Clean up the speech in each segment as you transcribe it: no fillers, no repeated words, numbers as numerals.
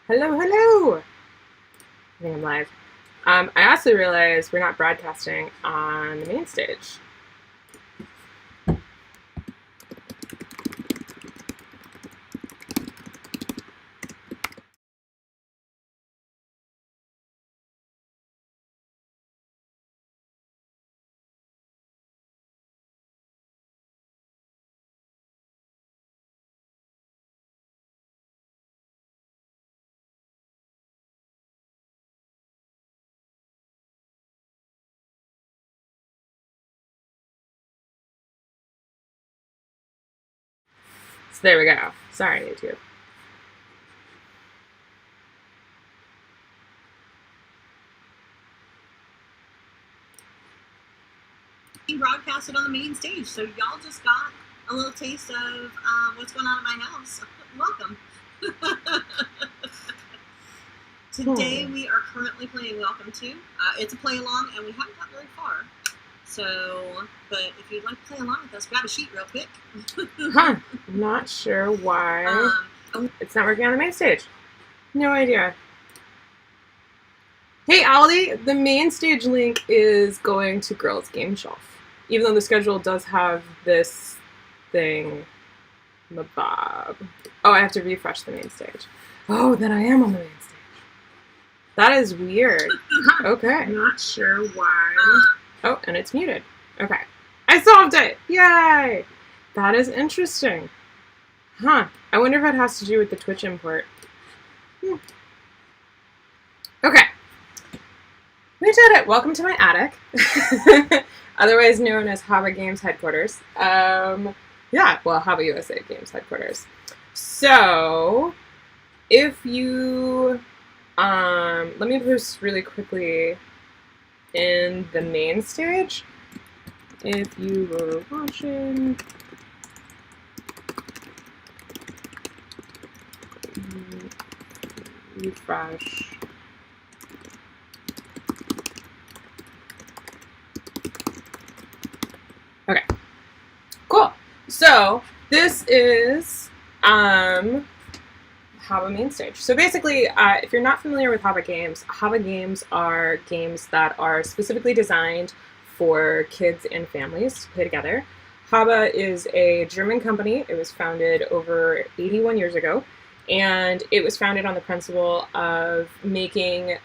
Hello, hello! I think I'm live. I also realized we're not broadcasting on the main stage. So there we go. Sorry, YouTube. Broadcasted on the main stage, so y'all just got a little taste of what's going on at my house. Welcome. Today we are currently playing Welcome to. It's a play along, and we haven't got very far. So, but if you'd like to play along with us, grab a sheet real quick. I'm not sure why it's not working on the main stage. No idea. Hey, Allie, the main stage link is going to Girls Game Shelf. Even though the schedule does have this thing, Bob. Oh, I have to refresh the main stage. Oh, then I am on the main stage. That is weird. Okay. Not sure why. Oh, and it's muted. Okay. I solved it! Yay! That is interesting. Huh. I wonder if it has to do with the Twitch import. Okay. We did it! Welcome to my attic. Otherwise known as HABA Games headquarters. Yeah, well, HABA USA Games headquarters. So, if you... let me post really quickly in the main stage. If you were watching... refresh... Okay, cool. So this is HABA main stage. So basically, if you're not familiar with HABA games are games that are specifically designed for kids and families to play together. HABA is a German company. It was founded over 81 years ago, and it was founded on the principle of making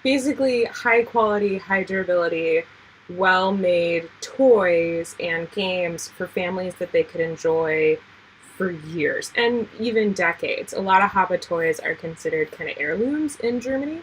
basically high quality, high durability, well-made toys and games for families that they could enjoy for years and even decades. A lot of HABA toys are considered kind of heirlooms in Germany.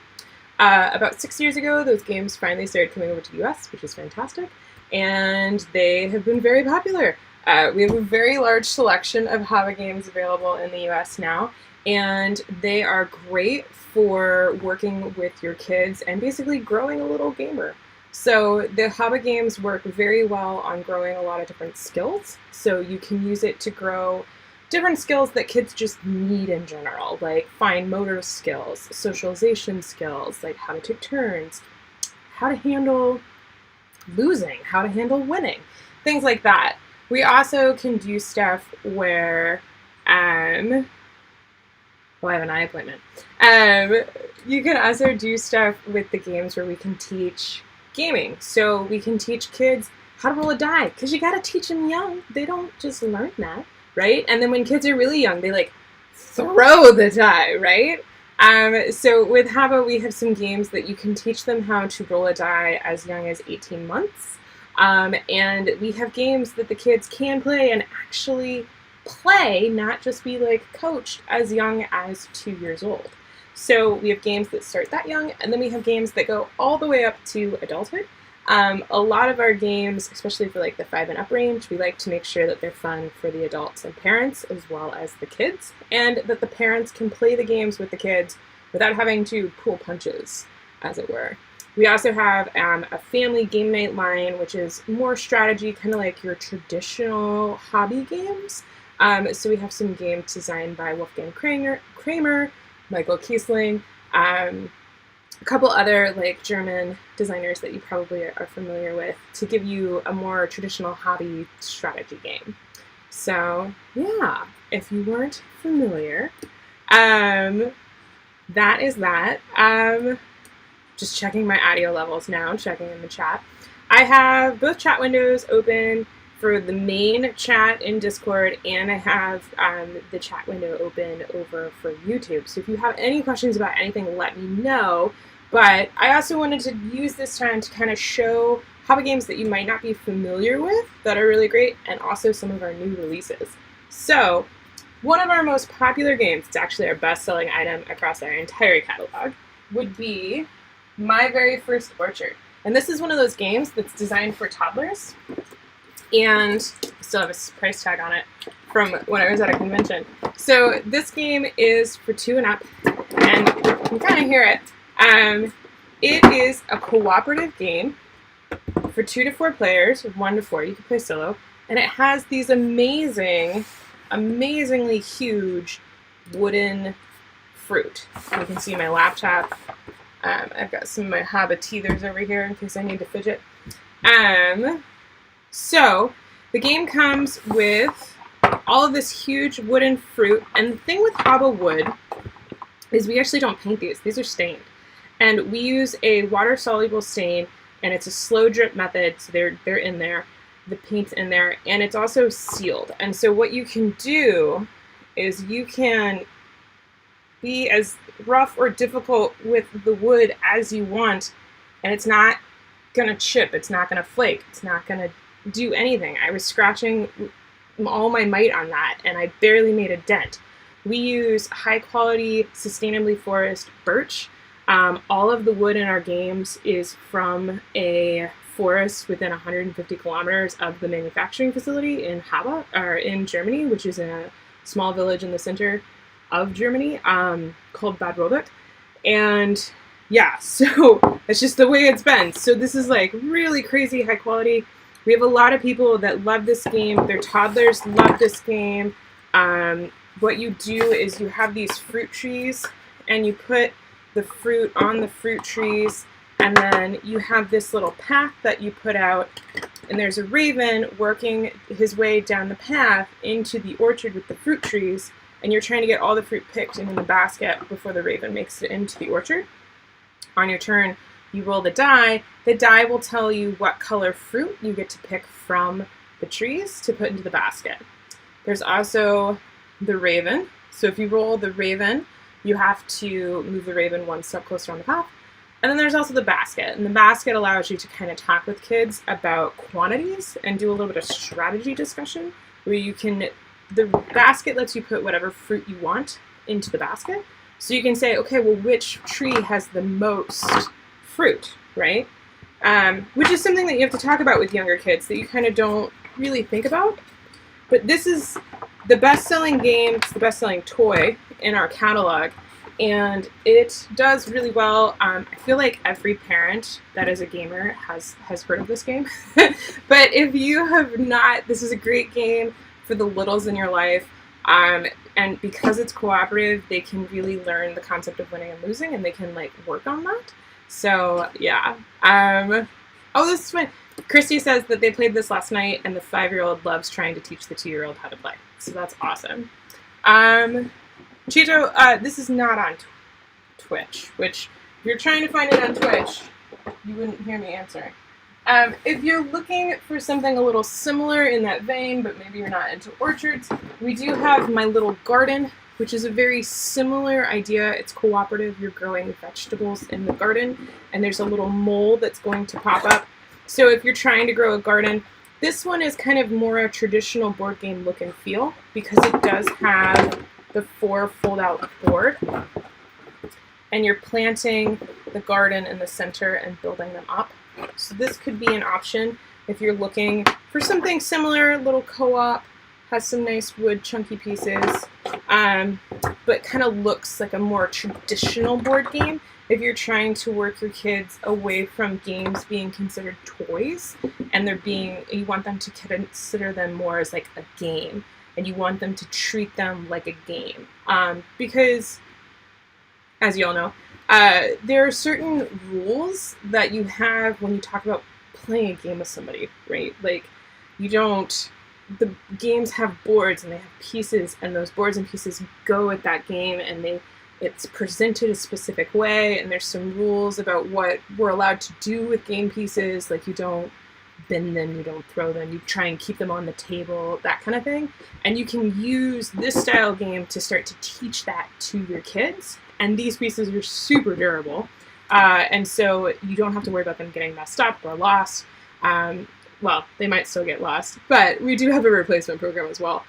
About 6 years ago, those games finally started coming over to the US, which is fantastic, and they have been very popular. We have a very large selection of HABA games available in the US now, and they are great for working with your kids and basically growing a little gamer. So the HABA games work very well on growing a lot of different skills. So you can use it to grow different skills that kids just need in general, like fine motor skills, socialization skills, like how to take turns, how to handle losing, how to handle winning, things like that. We also can do stuff where, well, I have an eye appointment. You can also do stuff with the games where we can teach gaming. So we can teach kids how to roll a die, because you got to teach them young. They don't just learn that, right? And then when kids are really young, they like throw the die, right? So with HABA, we have some games that you can teach them how to roll a die as young as 18 months. And we have games that the kids can play and actually play, not just be like coached, as young as 2 years old. So we have games that start that young, and then we have games that go all the way up to adulthood. A lot of our games, especially for like the 5 and up range, we like to make sure that they're fun for the adults and parents as well as the kids, and that the parents can play the games with the kids without having to pull punches, as it were. We also have a family game night line, which is more strategy, kind of like your traditional hobby games. So we have some games designed by Wolfgang Kramer, Michael Kiesling, a couple other like German designers that you probably are familiar with, to give you a more traditional hobby strategy game. So yeah, if you weren't familiar, that is that. Just checking my audio levels now, checking in the chat. I have both chat windows open for the main chat in Discord, and I have the chat window open over for YouTube. So if you have any questions about anything, let me know. But I also wanted to use this time to kind of show HABA games that you might not be familiar with that are really great, and also some of our new releases. So one of our most popular games, it's actually our best-selling item across our entire catalog, would be My Very First Orchard. And this is one of those games that's designed for toddlers, and still have a price tag on it from when I was at a convention. So this game is for 2 and up, and you can kind of hear it. It is a cooperative game for 2 to 4 players, 1 to 4. You can play solo, and it has these amazingly huge wooden fruit. You can see my laptop. I've got some of my HABA teethers over here in case I need to fidget. So the game comes with all of this huge wooden fruit, and the thing with HABA wood is we actually don't paint these. These are stained. And we use a water-soluble stain, and it's a slow drip method, so they're in there, the paint's in there, and it's also sealed. And so what you can do is you can be as rough or difficult with the wood as you want, and it's not gonna chip, it's not gonna flake, it's not gonna do anything. I was scratching all my might on that, and I barely made a dent. We use high-quality, sustainably forest birch. All of the wood in our games is from a forest within 150 kilometers of the manufacturing facility in HABA, or in Germany, which is in a small village in the center of Germany called Bad Robeck. And yeah, so that's just the way it's been. So this is like really crazy high quality. We have a lot of people that love this game. Their toddlers love this game. What you do is you have these fruit trees, and you put the fruit on the fruit trees, and then you have this little path that you put out, and there's a raven working his way down the path into the orchard with the fruit trees, and you're trying to get all the fruit picked and in the basket before the raven makes it into the orchard. On your turn, you roll the die. The die will tell you what color fruit you get to pick from the trees to put into the basket. There's also the raven. So if you roll the raven, you have to move the raven 1 step closer on the path. And then there's also the basket. And the basket allows you to kind of talk with kids about quantities and do a little bit of strategy discussion, where you can, the basket lets you put whatever fruit you want into the basket. So you can say, okay, well, which tree has the most fruit, right? Which is something that you have to talk about with younger kids that you kind of don't really think about. But this is the best-selling game, it's the best-selling toy in our catalog, and it does really well. I feel like every parent that is a gamer has heard of this game. But if you have not, this is a great game for the littles in your life. And because it's cooperative, they can really learn the concept of winning and losing, and they can like work on that. So yeah. Oh, this is fun. Christy says that they played this last night, and the 5-year-old loves trying to teach the 2-year-old how to play. So that's awesome. Chito, this is not on Twitch, which if you're trying to find it on Twitch, you wouldn't hear me answering. If you're looking for something a little similar in that vein, but maybe you're not into orchards, we do have My Little Garden, which is a very similar idea. It's cooperative. You're growing vegetables in the garden, and there's a little mole that's going to pop up. So if you're trying to grow a garden, this one is kind of more a traditional board game look and feel, because it does have the 4 fold-out board, and you're planting the garden in the center and building them up. So this could be an option if you're looking for something similar, little co-op, has some nice wood chunky pieces, but kind of looks like a more traditional board game. If you're trying to work your kids away from games being considered toys, and you want them to consider them more as like a game, and you want them to treat them like a game. Because, as you all know, there are certain rules that you have when you talk about playing a game with somebody, right? Like, the games have boards and they have pieces, and those boards and pieces go with that game, and it's presented a specific way, and there's some rules about what we're allowed to do with game pieces. Like, you don't bin them, you don't throw them, you try and keep them on the table, that kind of thing. And you can use this style game to start to teach that to your kids. And these pieces are super durable. And so you don't have to worry about them getting messed up or lost. Well, they might still get lost, but we do have a replacement program as well.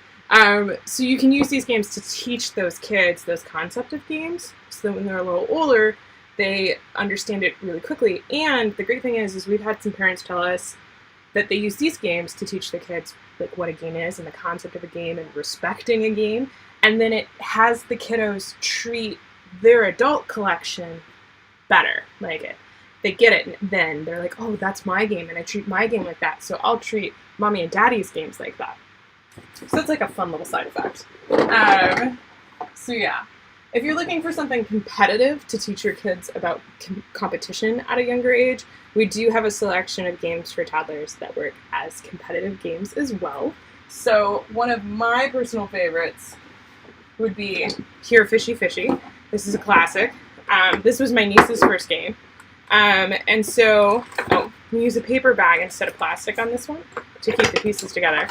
So you can use these games to teach those kids those concept of games, so that when they're a little older, they understand it really quickly. And the great thing is we've had some parents tell us that they use these games to teach the kids like what a game is and the concept of a game and respecting a game. And then it has the kiddos treat their adult collection better. Like, they get it, and then they're like, oh, that's my game, and I treat my game like that, so I'll treat mommy and daddy's games like that. So it's like a fun little side effect. So yeah, if you're looking for something competitive to teach your kids about competition at a younger age, we do have a selection of games for toddlers that work as competitive games as well. So one of my personal favorites would be here, Fishy Fishy. This is a classic. This was my niece's first game. And so, we use a paper bag instead of plastic on this one to keep the pieces together.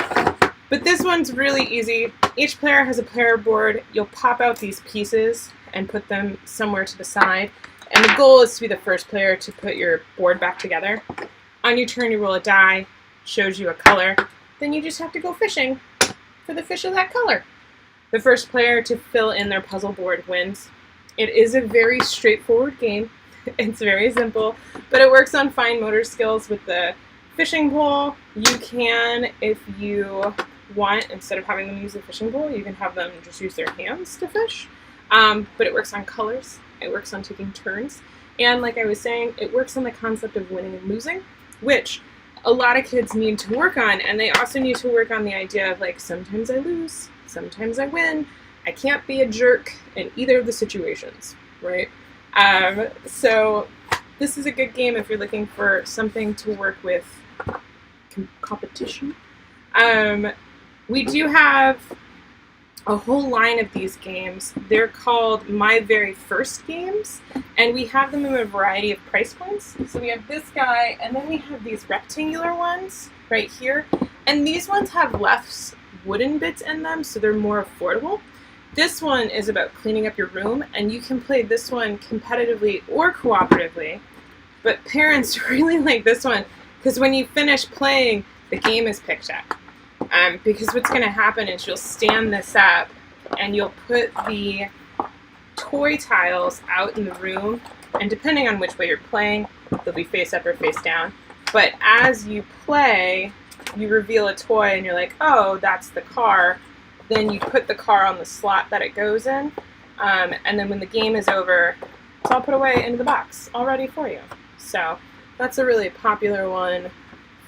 But this one's really easy. Each player has a player board. You'll pop out these pieces and put them somewhere to the side. And the goal is to be the first player to put your board back together. On your turn, you roll a die, shows you a color. Then you just have to go fishing for the fish of that color. The first player to fill in their puzzle board wins. It is a very straightforward game. It's very simple, but it works on fine motor skills with the fishing pole. You can, if you want, instead of having them use the fishing pole, you can have them just use their hands to fish. But it works on colors. It works on taking turns. And like I was saying, it works on the concept of winning and losing, which a lot of kids need to work on. And they also need to work on the idea of, like, sometimes I lose, sometimes I win. I can't be a jerk in either of the situations, right? So this is a good game if you're looking for something to work with competition. We do have a whole line of these games. They're called My Very First Games, and we have them in a variety of price points. So we have this guy, and then we have these rectangular ones right here. And these ones have less wooden bits in them, so they're more affordable. This one is about cleaning up your room, and you can play this one competitively or cooperatively. But parents really like this one, because when you finish playing, the game is picked up. Because what's going to happen is you'll stand this up, and you'll put the toy tiles out in the room, and depending on which way you're playing, they'll be face up or face down. But as you play, you reveal a toy, and you're like, oh, that's the car. Then you put the car on the slot that it goes in, and then when the game is over, it's all put away into the box, all ready for you. So that's a really popular one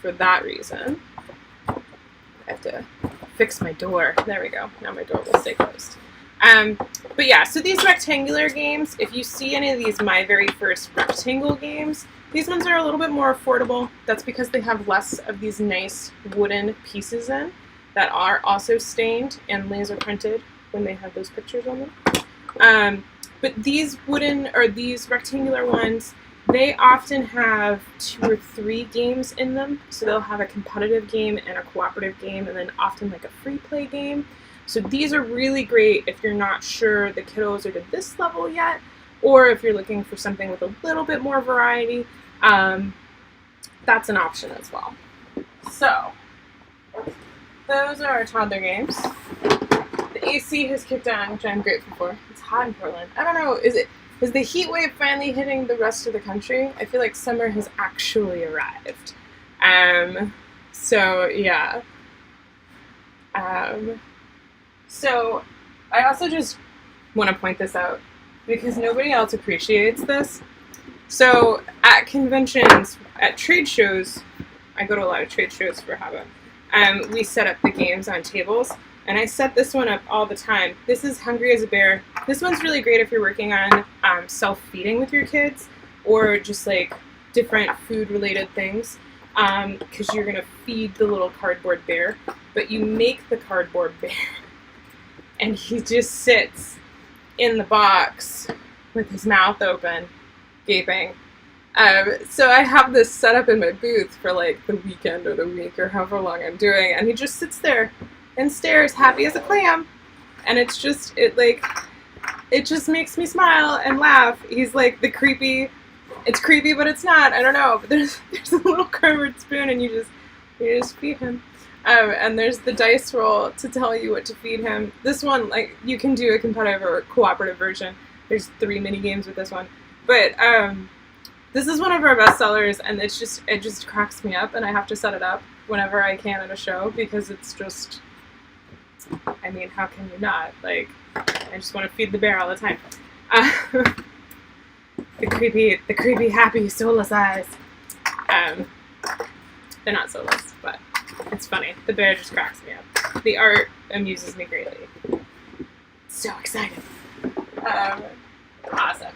for that reason. I have to fix my door. There we go. Now my door will stay closed. But yeah, so these rectangular games, if you see any of these My Very First rectangle games, these ones are a little bit more affordable. That's because they have less of these nice wooden pieces in that are also stained and laser printed when they have those pictures on them. But these these rectangular ones, they often have 2 or 3 games in them. So they'll have a competitive game and a cooperative game, and then often like a free play game. So these are really great if you're not sure the kiddos are to this level yet, or if you're looking for something with a little bit more variety. That's an option as well. So those are our toddler games. The AC has kicked on, which I'm grateful for. It's hot in Portland. I don't know, is the heat wave finally hitting the rest of the country? I feel like summer has actually arrived. So yeah. So I also just want to point this out because nobody else appreciates this. So at conventions, at trade shows, I go to a lot of trade shows for HABA. We set up the games on tables, and I set this one up all the time. This is Hungry as a Bear. This one's really great if you're working on self-feeding with your kids, or just like different food-related things, because you're gonna feed the little cardboard bear, but you make the cardboard bear, and he just sits in the box with his mouth open, gaping. So I have this set up in my booth for like the weekend or the week or however long I'm doing, and he just sits there and stares, happy as a clam, and it just makes me smile and laugh. He's like the creepy. It's creepy, but it's not. I don't know. But there's a little curved spoon, and you just feed him. And there's the dice roll to tell you what to feed him. This one, like, you can do a competitive or cooperative version. There's 3 mini games with this one, but this is one of our best sellers, and it just cracks me up, and I have to set it up whenever I can at a show because it's just. I mean, how can you not? Like, I just want to feed the bear all the time. The creepy, happy, soulless eyes. They're not soulless, but it's funny. The bear just cracks me up. The art amuses me greatly. So excited. Awesome.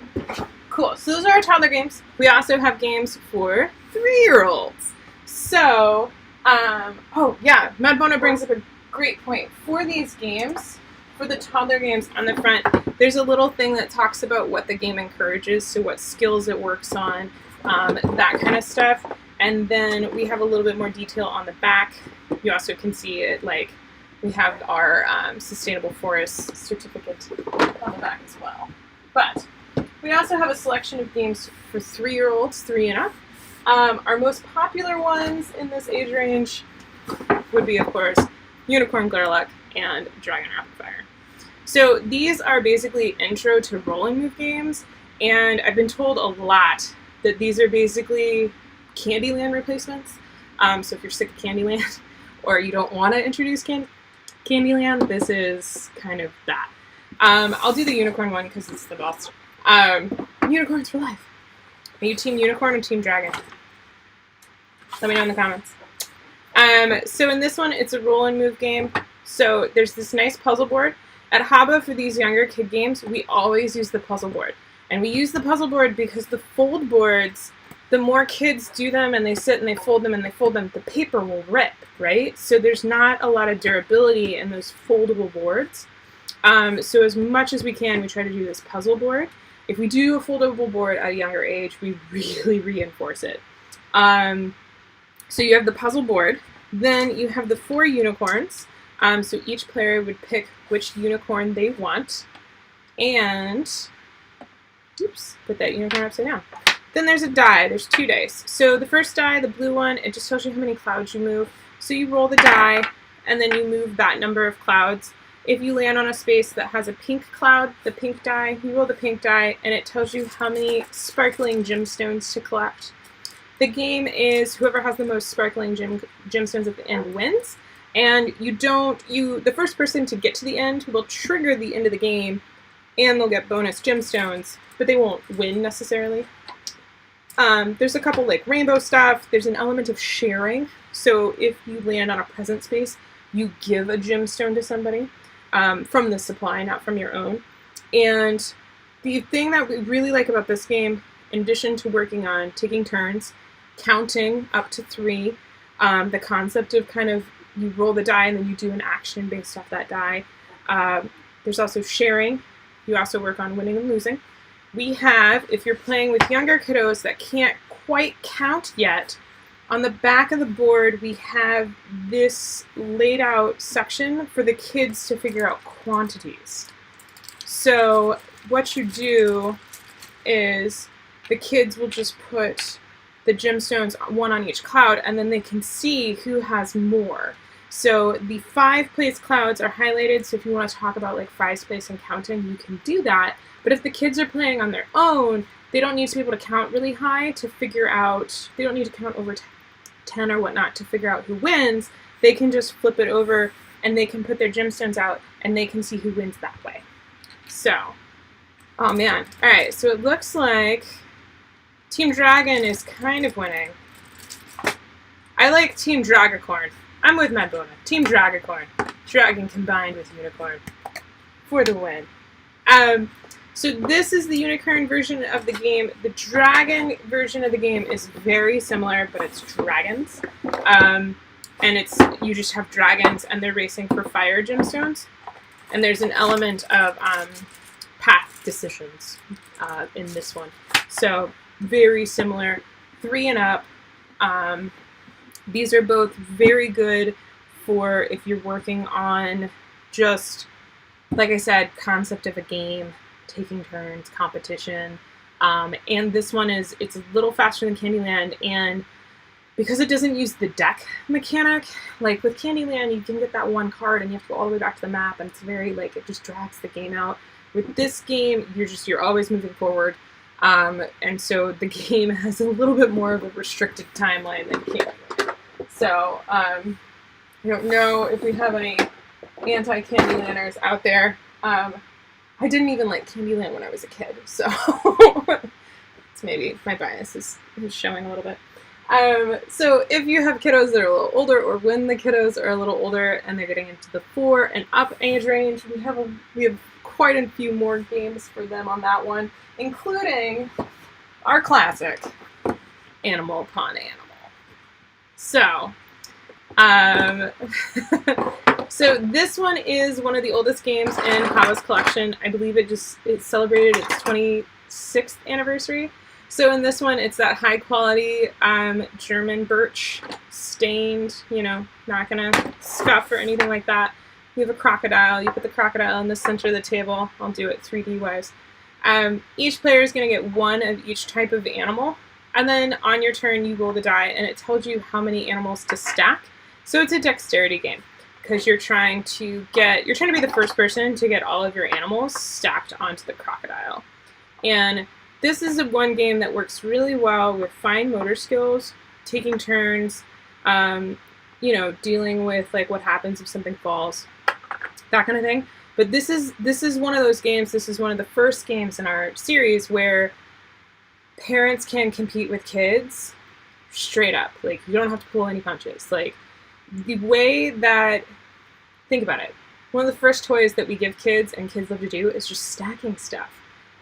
Cool. So those are our toddler games. We also have games for 3-year-olds. So, oh yeah, Mad Bona brings up a great point. For these games, for the toddler games on the front, there's a little thing that talks about what the game encourages, so what skills it works on, that kind of stuff. And then we have a little bit more detail on the back. You also can see it, like, we have our Sustainable Forest certificate on the back as well. But we also have a selection of games for 3-year-olds, 3 and up. Our most popular ones in this age range would be, of course, Unicorn Glitter Luck and Dragon Rapid Fire. So these are basically intro to roll and move games, and I've been told a lot that these are basically Candyland replacements. So if you're sick of Candyland or you don't want to introduce Candyland, this is kind of that. I'll do the unicorn one because it's the best. Unicorns for life. Are you Team Unicorn or Team Dragon? Let me know in the comments. So in this one, it's a roll and move game. So there's this nice puzzle board. At HABA, for these younger kid games, we always use the puzzle board. And we use the puzzle board because the fold boards, the more kids do them and they sit and they fold them and they fold them, the paper will rip, right? So there's not a lot of durability in those foldable boards. So as much as we can, we try to do this puzzle board. If we do a foldable board at a younger age, we really reinforce it. So you have the puzzle board, then you have the 4 unicorns. So each player would pick which unicorn they want, and, oops, put that unicorn upside down. Then there's a die. There's 2 dice. So the first die, the blue one, it just tells you how many clouds you move. So you roll the die, and then you move that number of clouds. If you land on a space that has a pink cloud, the pink die, you roll the pink die, and it tells you how many sparkling gemstones to collect. The game is whoever has the most sparkling gemstones at the end wins. And the first person to get to the end will trigger the end of the game, and they'll get bonus gemstones, but they won't win necessarily. There's a couple like rainbow stuff. There's an element of sharing. So if you land on a present space, you give a gemstone to somebody from the supply, not from your own. And the thing that we really like about this game, in addition to working on taking turns, counting up to 3, the concept of kind of you roll the die and then you do an action based off that die. There's also sharing. You also work on winning and losing. We have, if you're playing with younger kiddos that can't quite count yet, on the back of the board we have this laid out section for the kids to figure out quantities. So what you do is the kids will just put the gemstones, 1 on each cloud, and then they can see who has more. So the 5-place clouds are highlighted, so if you want to talk about like 5th place and counting, you can do that. But if the kids are playing on their own, they don't need to be able to count really high to figure out, they don't need to count over 10 or whatnot to figure out who wins. They can just flip it over and they can put their gemstones out and they can see who wins that way. So, oh man. Alright, so it looks like Team Dragon is kind of winning. I like Team Dragacorn. I'm with Mad Bona. Team Dragacorn. Dragon combined with Unicorn for the win. So this is the unicorn version of the game. The dragon version of the game is very similar, but it's dragons. And you just have dragons and they're racing for fire gemstones. And there's an element of decisions in this one. So very similar, 3 and up. These are both very good for if you're working on just, like I said, concept of a game, taking turns, competition. And this one it's a little faster than Candyland, and because it doesn't use the deck mechanic, like with Candyland, you can get that one card and you have to go all the way back to the map, and it's very, like, it just drags the game out. With this game, you're always moving forward, and so the game has a little bit more of a restricted timeline than Candyland. So, I don't know if we have any anti-Candylanders out there. I didn't even like Candyland when I was a kid, so it's maybe my bias is showing a little bit. So if you have kiddos that are a little older, or when the kiddos are a little older and they're getting into the 4 and up age range, we have quite a few more games for them on that one, including our classic Animal Upon Animal. So, so this one is one of the oldest games in HABA's collection. I believe it celebrated its 26th anniversary. So in this one, it's that high quality German birch, stained, not gonna scuff or anything like that. You have a crocodile. You put the crocodile in the center of the table. I'll do it 3D wise. Each player is gonna get 1 of each type of animal, and then on your turn you roll the die, and it tells you how many animals to stack. So it's a dexterity game, because you're trying to be the first person to get all of your animals stacked onto the crocodile. And this is one game that works really well with fine motor skills, taking turns, dealing with, like, what happens if something falls, that kind of thing. But this is one of those games. This is one of the first games in our series where parents can compete with kids straight up. Like, you don't have to pull any punches. Like, the way that, think about it, one of the first toys that we give kids and kids love to do is just stacking stuff.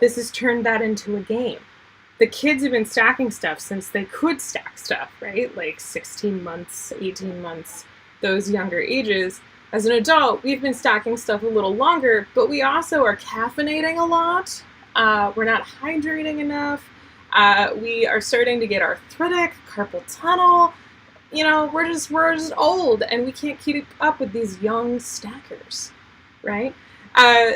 This has turned that into a game. The kids have been stacking stuff since they could stack stuff, right? Like 16 months, 18 months, those younger ages. As an adult, we've been stacking stuff a little longer, but we also are caffeinating a lot. We're not hydrating enough. We are starting to get arthritic, carpal tunnel. We're just old, and we can't keep up with these young stackers, right?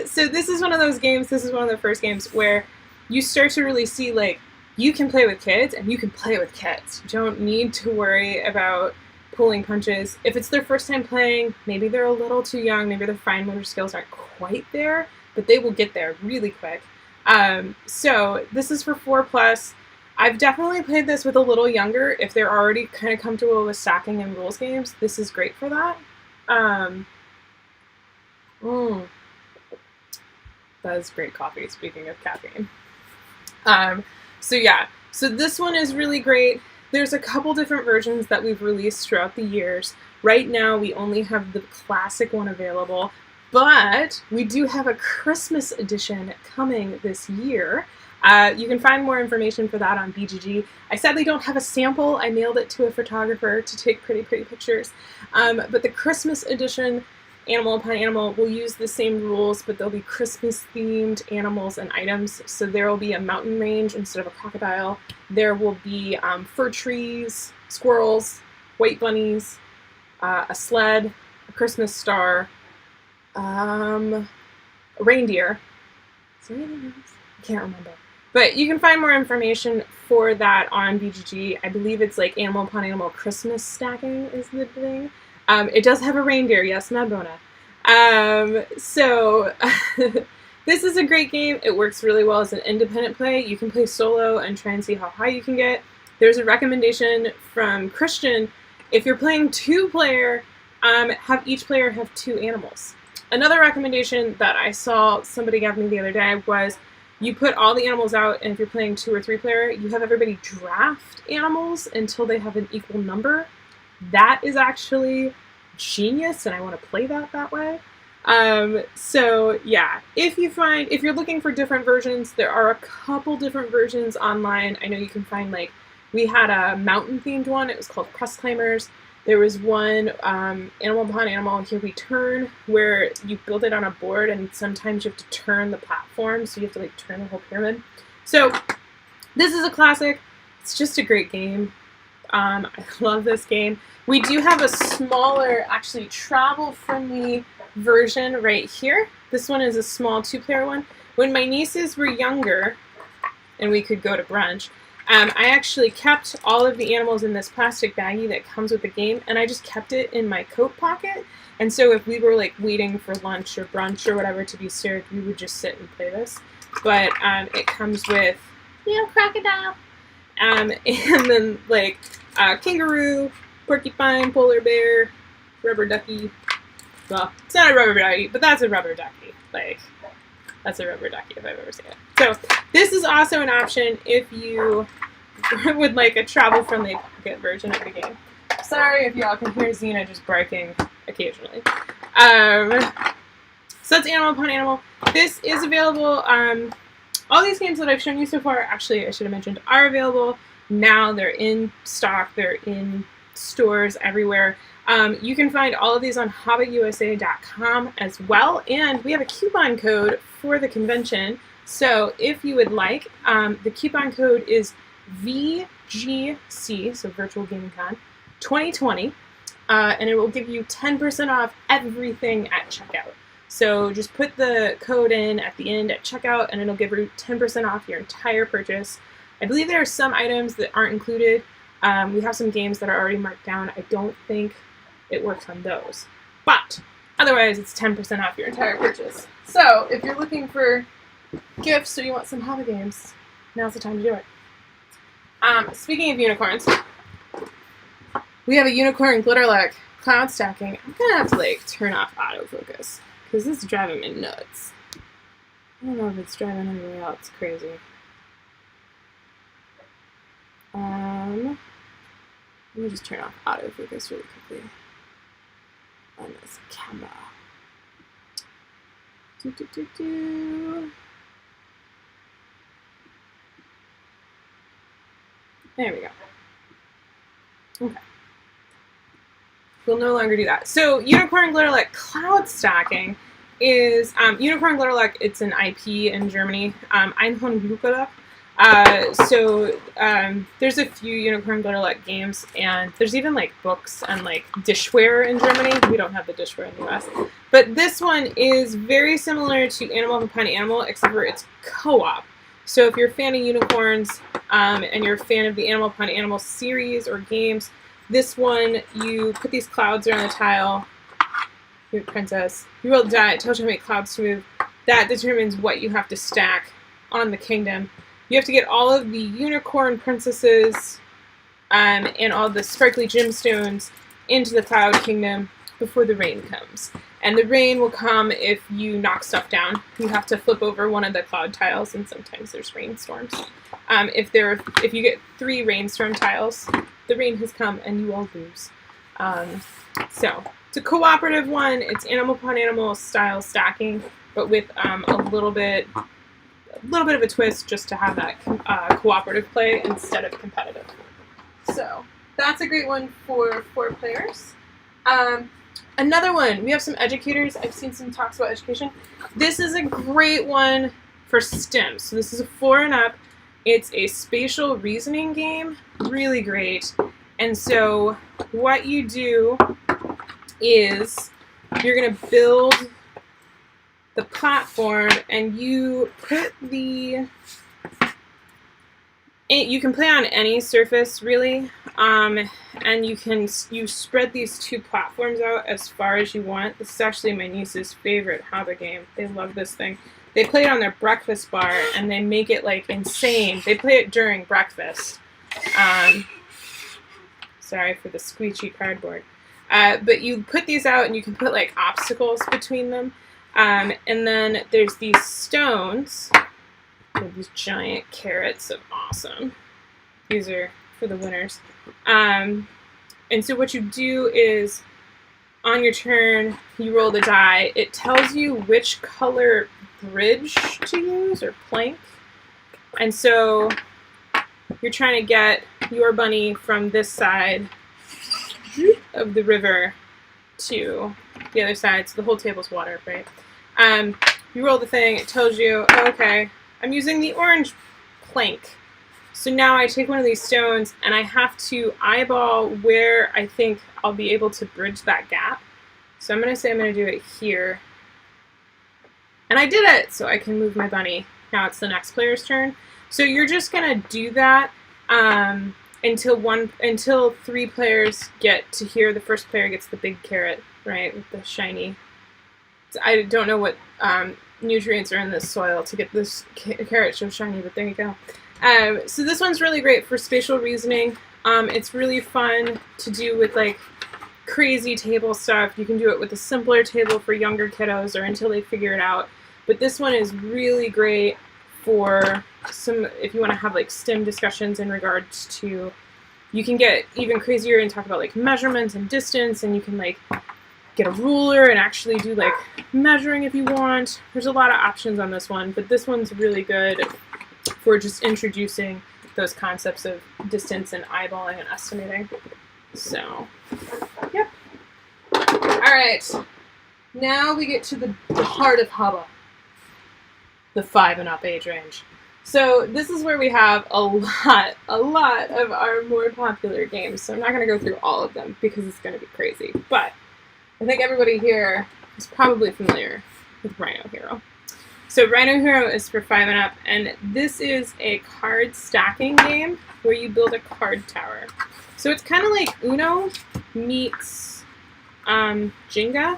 So this is one of those games, this is one of the first games where you start to really see, like, you can play with kids and you can play with kids. You don't need to worry about pulling punches. If it's their first time playing, maybe they're a little too young, maybe their fine motor skills aren't quite there, but they will get there really quick. So this is for 4+. I've definitely played this with a little younger. If they're already kind of comfortable with stacking and rules games, this is great for that. That is great coffee, speaking of caffeine. So this one is really great. There's a couple different versions that we've released throughout the years. Right now, we only have the classic one available, but we do have a Christmas edition coming this year. You can find more information for that on BGG. I sadly don't have a sample. I mailed it to a photographer to take pretty pictures. But the Christmas edition, Animal Upon Animal, will use the same rules, but there'll be Christmas-themed animals and items. So there will be a mountain range instead of a crocodile. There will be fir trees, squirrels, white bunnies, a sled, a Christmas star, a reindeer. Is there anything else? I can't remember. But you can find more information for that on BGG. I believe it's like Animal Upon Animal Christmas stacking is the thing. It does have a reindeer, yes, Madbona. So this is a great game. It works really well as an independent play. You can play solo and try and see how high you can get. There's a recommendation from Christian. If you're playing 2-player, have each player have 2 animals. Another recommendation that I saw somebody gave me the other day was you put all the animals out, and if you're playing 2 or 3-player, you have everybody draft animals until they have an equal number. That is actually genius, and I want to play that way. So yeah, if you're looking for different versions, there are a couple different versions online. I know you can find, like, we had a mountain themed one. It was called Crust Climbers. There was one Animal Upon Animal, Here We Turn, where you build it on a board, and sometimes you have to turn the platform, so you have to like turn the whole pyramid. So this is a classic. It's just a great game. I love this game. We do have a smaller, actually travel-friendly version right here. This one is a small 2-player one. When my nieces were younger, and we could go to brunch, I actually kept all of the animals in this plastic baggie that comes with the game, and I just kept it in my coat pocket. And so if we were like waiting for lunch or brunch or whatever to be served, we would just sit and play this. But it comes with, you know, crocodile, and then like kangaroo, porcupine, polar bear, rubber ducky. Well, it's not a rubber ducky, but that's a rubber ducky. Like, that's a rubber ducky if I've ever seen it. So this is also an option if you would like a travel-friendly pocket version of the game. Sorry if y'all can hear Xena just barking occasionally. So that's Animal Upon Animal. This is available. All these games that I've shown you so far, actually I should have mentioned, are available now. They're in stock. They're in stores everywhere. You can find all of these on habausa.com as well, and we have a coupon code for the convention. So if you would like, the coupon code is VGC, so Virtual Gaming Con 2020, and it will give you 10% off everything at checkout. So just put the code in at the end at checkout, and it'll give you 10% off your entire purchase. I believe there are some items that aren't included. We have some games that are already marked down. I don't think it works on those. But otherwise, it's 10% off your entire purchase. So if you're looking for gifts or you want some HABA games, now's the time to do it. Speaking of unicorns, we have a unicorn glitterluck cloud stacking. I'm going to have to like turn off autofocus because this is driving me nuts. I don't know if it's driving anybody else crazy. Let me just turn off autofocus really quickly on this camera. There we go. Okay. We'll no longer do that. So Unicorn Glitterluck cloud stacking is Unicorn Glitterluck. It's an IP in Germany. Einhorn-Glitterluck. There's a few Unicorn Glitterluck games, and there's even like books and like dishware in Germany. We don't have the dishware in the US. But this one is very similar to Animal Upon Animal, except for it's co-op. So if you're a fan of unicorns and you're a fan of the Animal Upon Animal series or games, this one, you put these clouds around the tile. You're a princess. You roll the die. It tells you how many clouds to move. That determines what you have to stack on the kingdom. You have to get all of the unicorn princesses and all the sparkly gemstones into the cloud kingdom before the rain comes. And the rain will come if you knock stuff down. You have to flip over one of the cloud tiles, and sometimes there's rainstorms. If you get 3 rainstorm tiles, the rain has come and you all lose. So it's a cooperative one. It's Animal Upon Animal style stacking, but with a little bit of a twist, just to have that cooperative play instead of competitive. So that's a great one for 4 players. Another one, we have some educators. I've seen some talks about education. This is a great one for STEM. So this is a 4 and up. It's a spatial reasoning game. Really great. And so what you do is you're going to build the platform, and you put you can play on any surface really, and you spread these 2 platforms out as far as you want. This is actually my niece's favorite HABA game. They love this thing. They play it on their breakfast bar, and they make it like insane. They play it during breakfast. Sorry for the squeegee cardboard. But you put these out, and you can put like obstacles between them. And then there's these stones, these giant carrots of awesome. These are for the winners. And so what you do is, on your turn, you roll the die. It tells you which color bridge to use, or plank. And so you're trying to get your bunny from this side of the river to the other side, so the whole table's water, right? You roll the thing, it tells you, oh, okay, I'm using the orange plank. So now I take one of these stones and I have to eyeball where I think I'll be able to bridge that gap. So I'm going to say I'm going to do it here. And I did it! So I can move my bunny. Now it's the next player's turn. So you're just going to do that until 3 players get to here. The first player gets the big carrot, right, with the shiny. I don't know what nutrients are in this soil to get this carrot so shiny, but there you go. So this one's really great for spatial reasoning. It's really fun to do with like crazy table stuff. You can do it with a simpler table for younger kiddos or until they figure it out. But this one is really great for if you want to have like STEM discussions in regards to, you can get even crazier and talk about like measurements and distance, and you can like get a ruler and actually do like measuring if you want. There's a lot of options on this one, but this one's really good for just introducing those concepts of distance and eyeballing and estimating. So, yep. Alright, now we get to the heart of HABA, the 5 and up age range. So this is where we have a lot of our more popular games. So I'm not going to go through all of them because it's going to be crazy. But I think everybody here is probably familiar with Rhino Hero. So Rhino Hero is for 5 and up, and this is a card stacking game where you build a card tower. So it's kind of like Uno meets Jenga.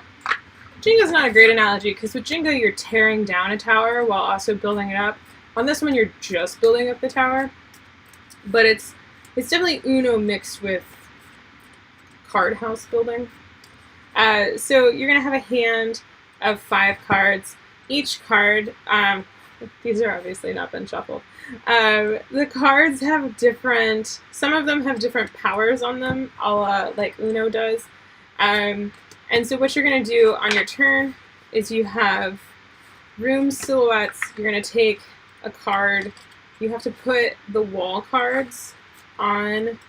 Jenga's not a great analogy because with Jenga you're tearing down a tower while also building it up. On this one you're just building up the tower, but it's definitely Uno mixed with card house building. So you're going to have a hand of 5 cards. Each card, these are obviously not been shuffled. The cards have different, some of them have different powers on them, a la like Uno does. And so what you're going to do on your turn is you have room silhouettes. You're going to take a card. You have to put the wall cards on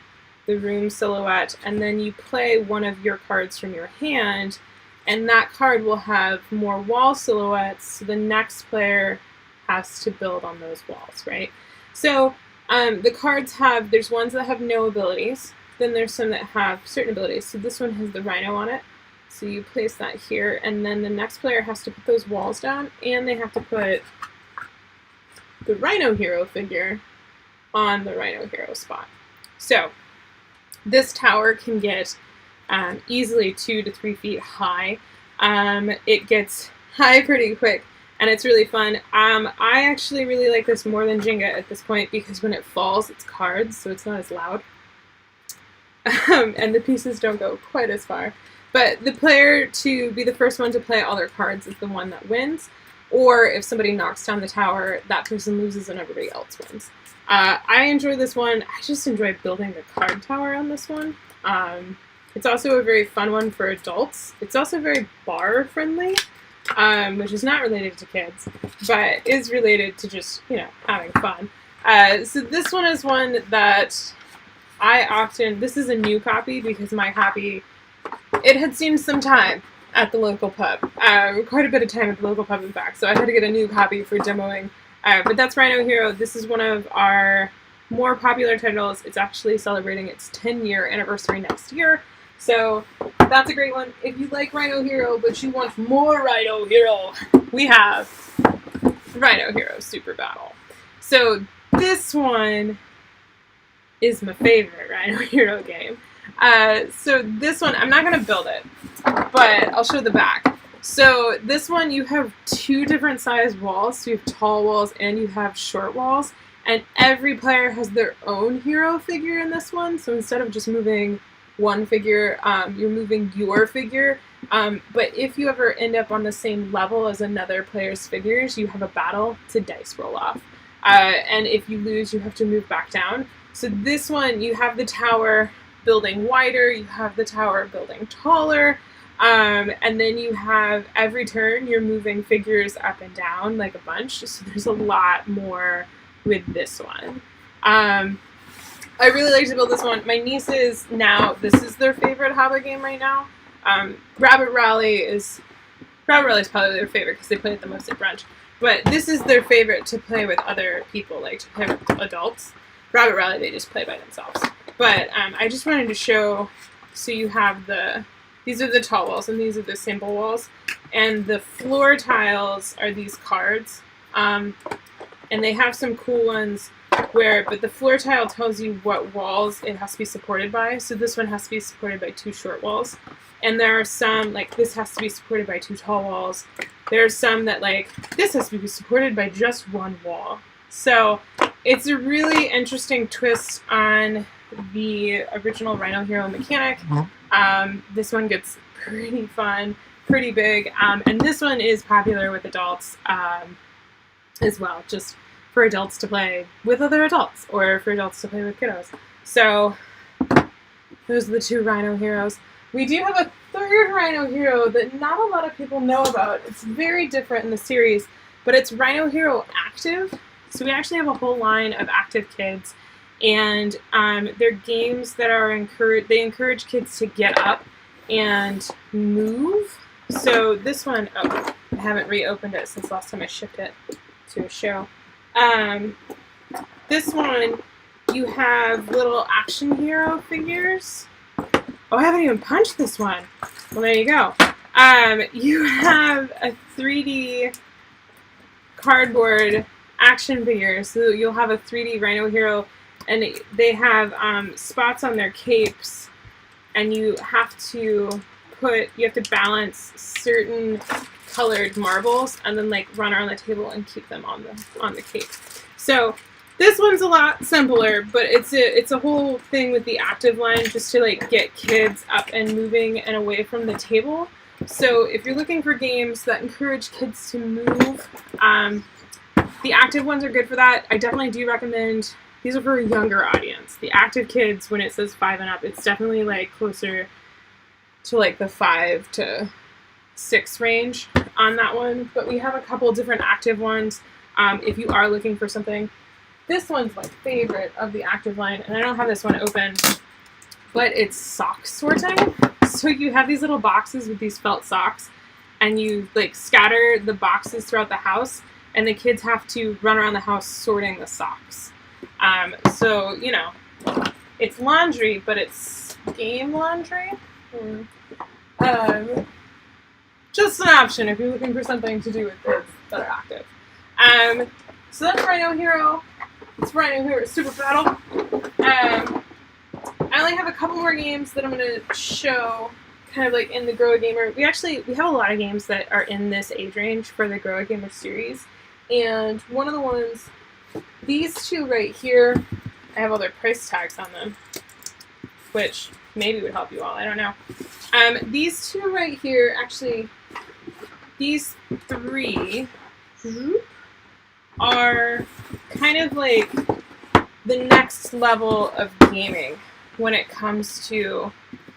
the room silhouette, and then you play one of your cards from your hand, and that card will have more wall silhouettes, so the next player has to build on those walls, right? So the cards have, there's ones that have no abilities, then there's some that have certain abilities. So this one has the rhino on it, so you place that here, and then the next player has to put those walls down, and they have to put the Rhino Hero figure on the Rhino Hero spot. So this tower can get easily 2 to 3 feet high. It gets high pretty quick, and it's really fun. I actually really like this more than Jenga at this point because when it falls, it's cards, so it's not as loud. And the pieces don't go quite as far. But the player to be the first one to play all their cards is the one that wins. Or if somebody knocks down the tower, that person loses and everybody else wins. I enjoy this one. I just enjoy building the card tower on this one. It's also a very fun one for adults. It's also very bar friendly, which is not related to kids, but is related to just, you know, having fun. So this one is one that this is a new copy because my copy, it had seen some time at the local pub. Quite a bit of time at the local pub, in fact, so I had to get a new copy for demoing. But that's Rhino Hero. This is one of our more popular titles. It's actually celebrating its 10-year anniversary next year, so that's a great one. If you like Rhino Hero, but you want more Rhino Hero, we have Rhino Hero Super Battle. So this one is my favorite Rhino Hero game. So this one, I'm not going to build it, but I'll show the back. So this one, you have 2 different sized walls. So you have tall walls and you have short walls. And every player has their own hero figure in this one. So instead of just moving one figure, you're moving your figure. But if you ever end up on the same level as another player's figures, you have a battle to dice roll off. And if you lose, you have to move back down. So this one, you have the tower building wider, you have the tower building taller, and then you have every turn you're moving figures up and down like a bunch, so there's a lot more with this one. I really like to build this one. My nieces now, this is their favorite HABA game right now. Rabbit Rally is probably their favorite because they play it the most at brunch. But this is their favorite to play with other people, like to play with adults. Rabbit Rally, they just play by themselves. But I just wanted to show, so you have these are the tall walls and these are the simple walls. And the floor tiles are these cards. And they have some cool ones but the floor tile tells you what walls it has to be supported by. So this one has to be supported by 2 short walls. And there are some, like this has to be supported by 2 tall walls. There are some that like, this has to be supported by just 1 wall. So it's a really interesting twist on the original Rhino Hero mechanic. This one gets pretty fun, pretty big. And this one is popular with adults as well, just for adults to play with other adults or for adults to play with kiddos. So those are the 2 Rhino Heroes. We do have a 3rd Rhino Hero that not a lot of people know about. It's very different in the series, but it's Rhino Hero Active. So we actually have a whole line of active kids, and they're games that are they encourage kids to get up and move. So this one, oh, I haven't reopened it since last time I shipped it to a show. This one, you have little action hero figures. Oh, I haven't even punched this one. Well, there you go. You have a 3D cardboard action figure. So you'll have a 3D Rhino Hero, and they have spots on their capes, and you have to balance certain colored marbles and then like run around the table and keep them on the cape. So this one's a lot simpler, but it's a whole thing with the active line just to like get kids up and moving and away from the table. So if you're looking for games that encourage kids to move, the active ones are good for that. I definitely do recommend, these are for a younger audience. The active kids, when it says 5 and up, it's definitely like closer to like the 5 to 6 range on that one. But we have a couple different active ones if you are looking for something. This one's my favorite of the active line, and I don't have this one open, but it's sock sorting. So you have these little boxes with these felt socks, and you like scatter the boxes throughout the house, and the kids have to run around the house sorting the socks. So, you know, it's laundry, but it's game laundry. Just an option if you're looking for something to do with kids that are active. So that's Rhino Hero. It's Rhino Hero Super Battle. I only have a couple more games that I'm going to show kind of like in the Grow a Gamer. We have a lot of games that are in this age range for the Grow a Gamer series. And one of the ones, these 2 right here, I have all their price tags on them, which maybe would help you all, I don't know. These 2 right here, actually, these 3 are kind of like the next level of gaming when it comes to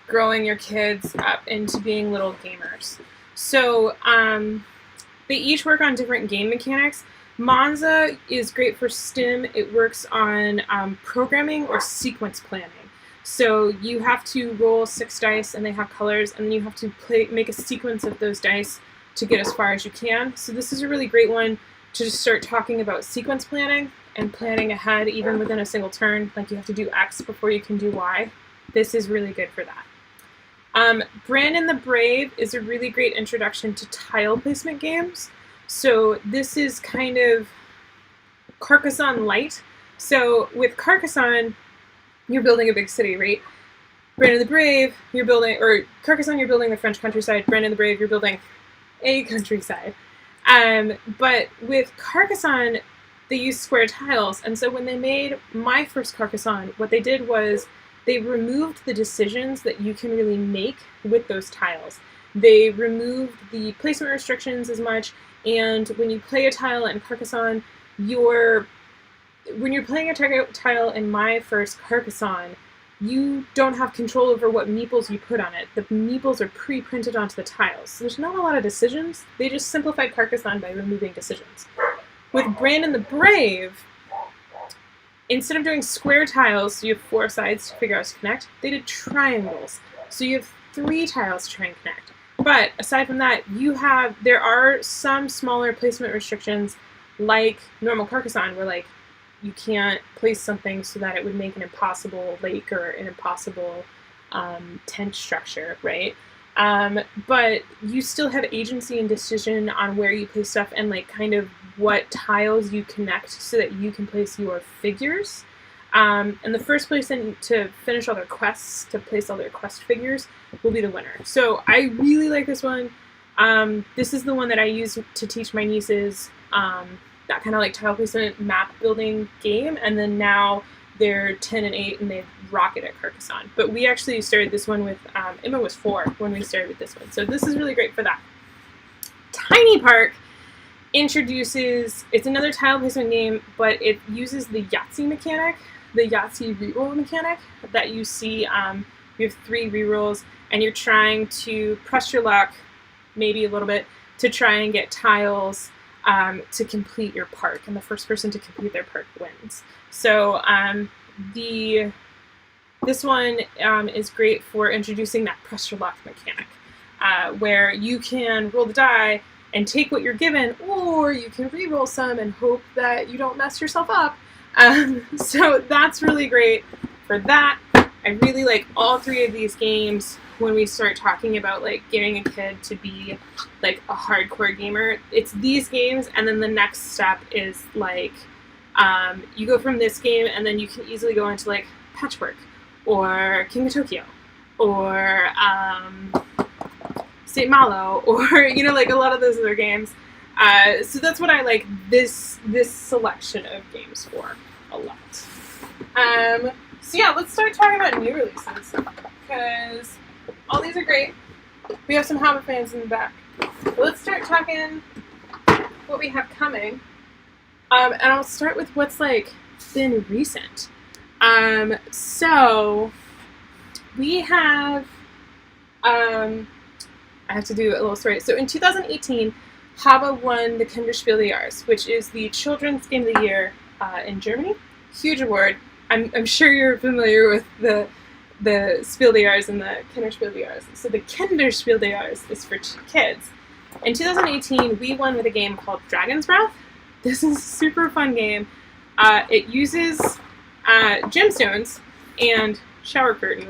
growing your kids up into being little gamers. So they each work on different game mechanics. Monza is great for STEM. It works on programming or sequence planning. So you have to roll 6 dice, and they have colors, and then you have to make a sequence of those dice to get as far as you can. So this is a really great one to just start talking about sequence planning and planning ahead even within a single turn. Like you have to do X before you can do Y. This is really good for that. Brandon the Brave is a really great introduction to tile placement games. So this is kind of Carcassonne light. So with Carcassonne, you're building a big city, right? Brandon the Brave, Carcassonne, you're building the French countryside. Brandon the Brave, you're building a countryside. But with Carcassonne, they use square tiles, and so when they made my first Carcassonne, what they did was they removed the decisions that you can really make with those tiles. They removed the placement restrictions as much, and when you play a tile in Carcassonne, when you're playing a tile in my first Carcassonne, you don't have control over what meeples you put on it. The meeples are pre-printed onto the tiles. So there's not a lot of decisions. They just simplified Carcassonne by removing decisions. With Brandon the Brave, instead of doing square tiles, so you have 4 sides to figure out how to connect, they did triangles. So you have 3 tiles to try and connect. But aside from that, there are some smaller placement restrictions, like normal Carcassonne, where like you can't place something so that it would make an impossible lake or an impossible tent structure, right? But you still have agency and decision on where you place stuff and like kind of what tiles you connect so that you can place your figures. And the first person to finish all their quests, to place all their quest figures, will be the winner. So I really like this one. This is the one that I use to teach my nieces that kind of like tile placement map building game. And then now they're 10 and 8 and they rock it at Carcassonne. But we actually started this one with, Emma was 4 when we started with this one. So this is really great for that. Tiny Park introduces, it's another tile placement game, but it uses the Yahtzee mechanic, the Yahtzee reroll mechanic that you see. You have 3 rerolls and you're trying to press your luck, maybe a little bit, to try and get tiles to complete your park, and the first person to complete their park wins. So this one is great for introducing that press your luck mechanic, where you can roll the die and take what you're given, or you can re-roll some and hope that you don't mess yourself up. So that's really great for that. I really like all 3 of these games. When we start talking about like getting a kid to be like a hardcore gamer, it's these games, and then the next step is like you go from this game and then you can easily go into like Patchwork or King of Tokyo or St. Malo or like a lot of those other games. So that's what I like this selection of games for a lot. So yeah, let's start talking about new releases, because all these are great. We have some HABA fans in the back. But let's start talking what we have coming. And I'll start with what's like been recent. So we have, I have to do a little story. So in 2018, HABA won the Kinderspiel des Jahres, which is the Children's Game of the Year in Germany. Huge award. I'm sure you're familiar with the Spiel des Jahres and the Kinderspiel des Jahres. So the Kinderspiel des Jahres is for kids. In 2018, we won with a game called Dragon's Breath. This is a super fun game. It uses gemstones and shower curtain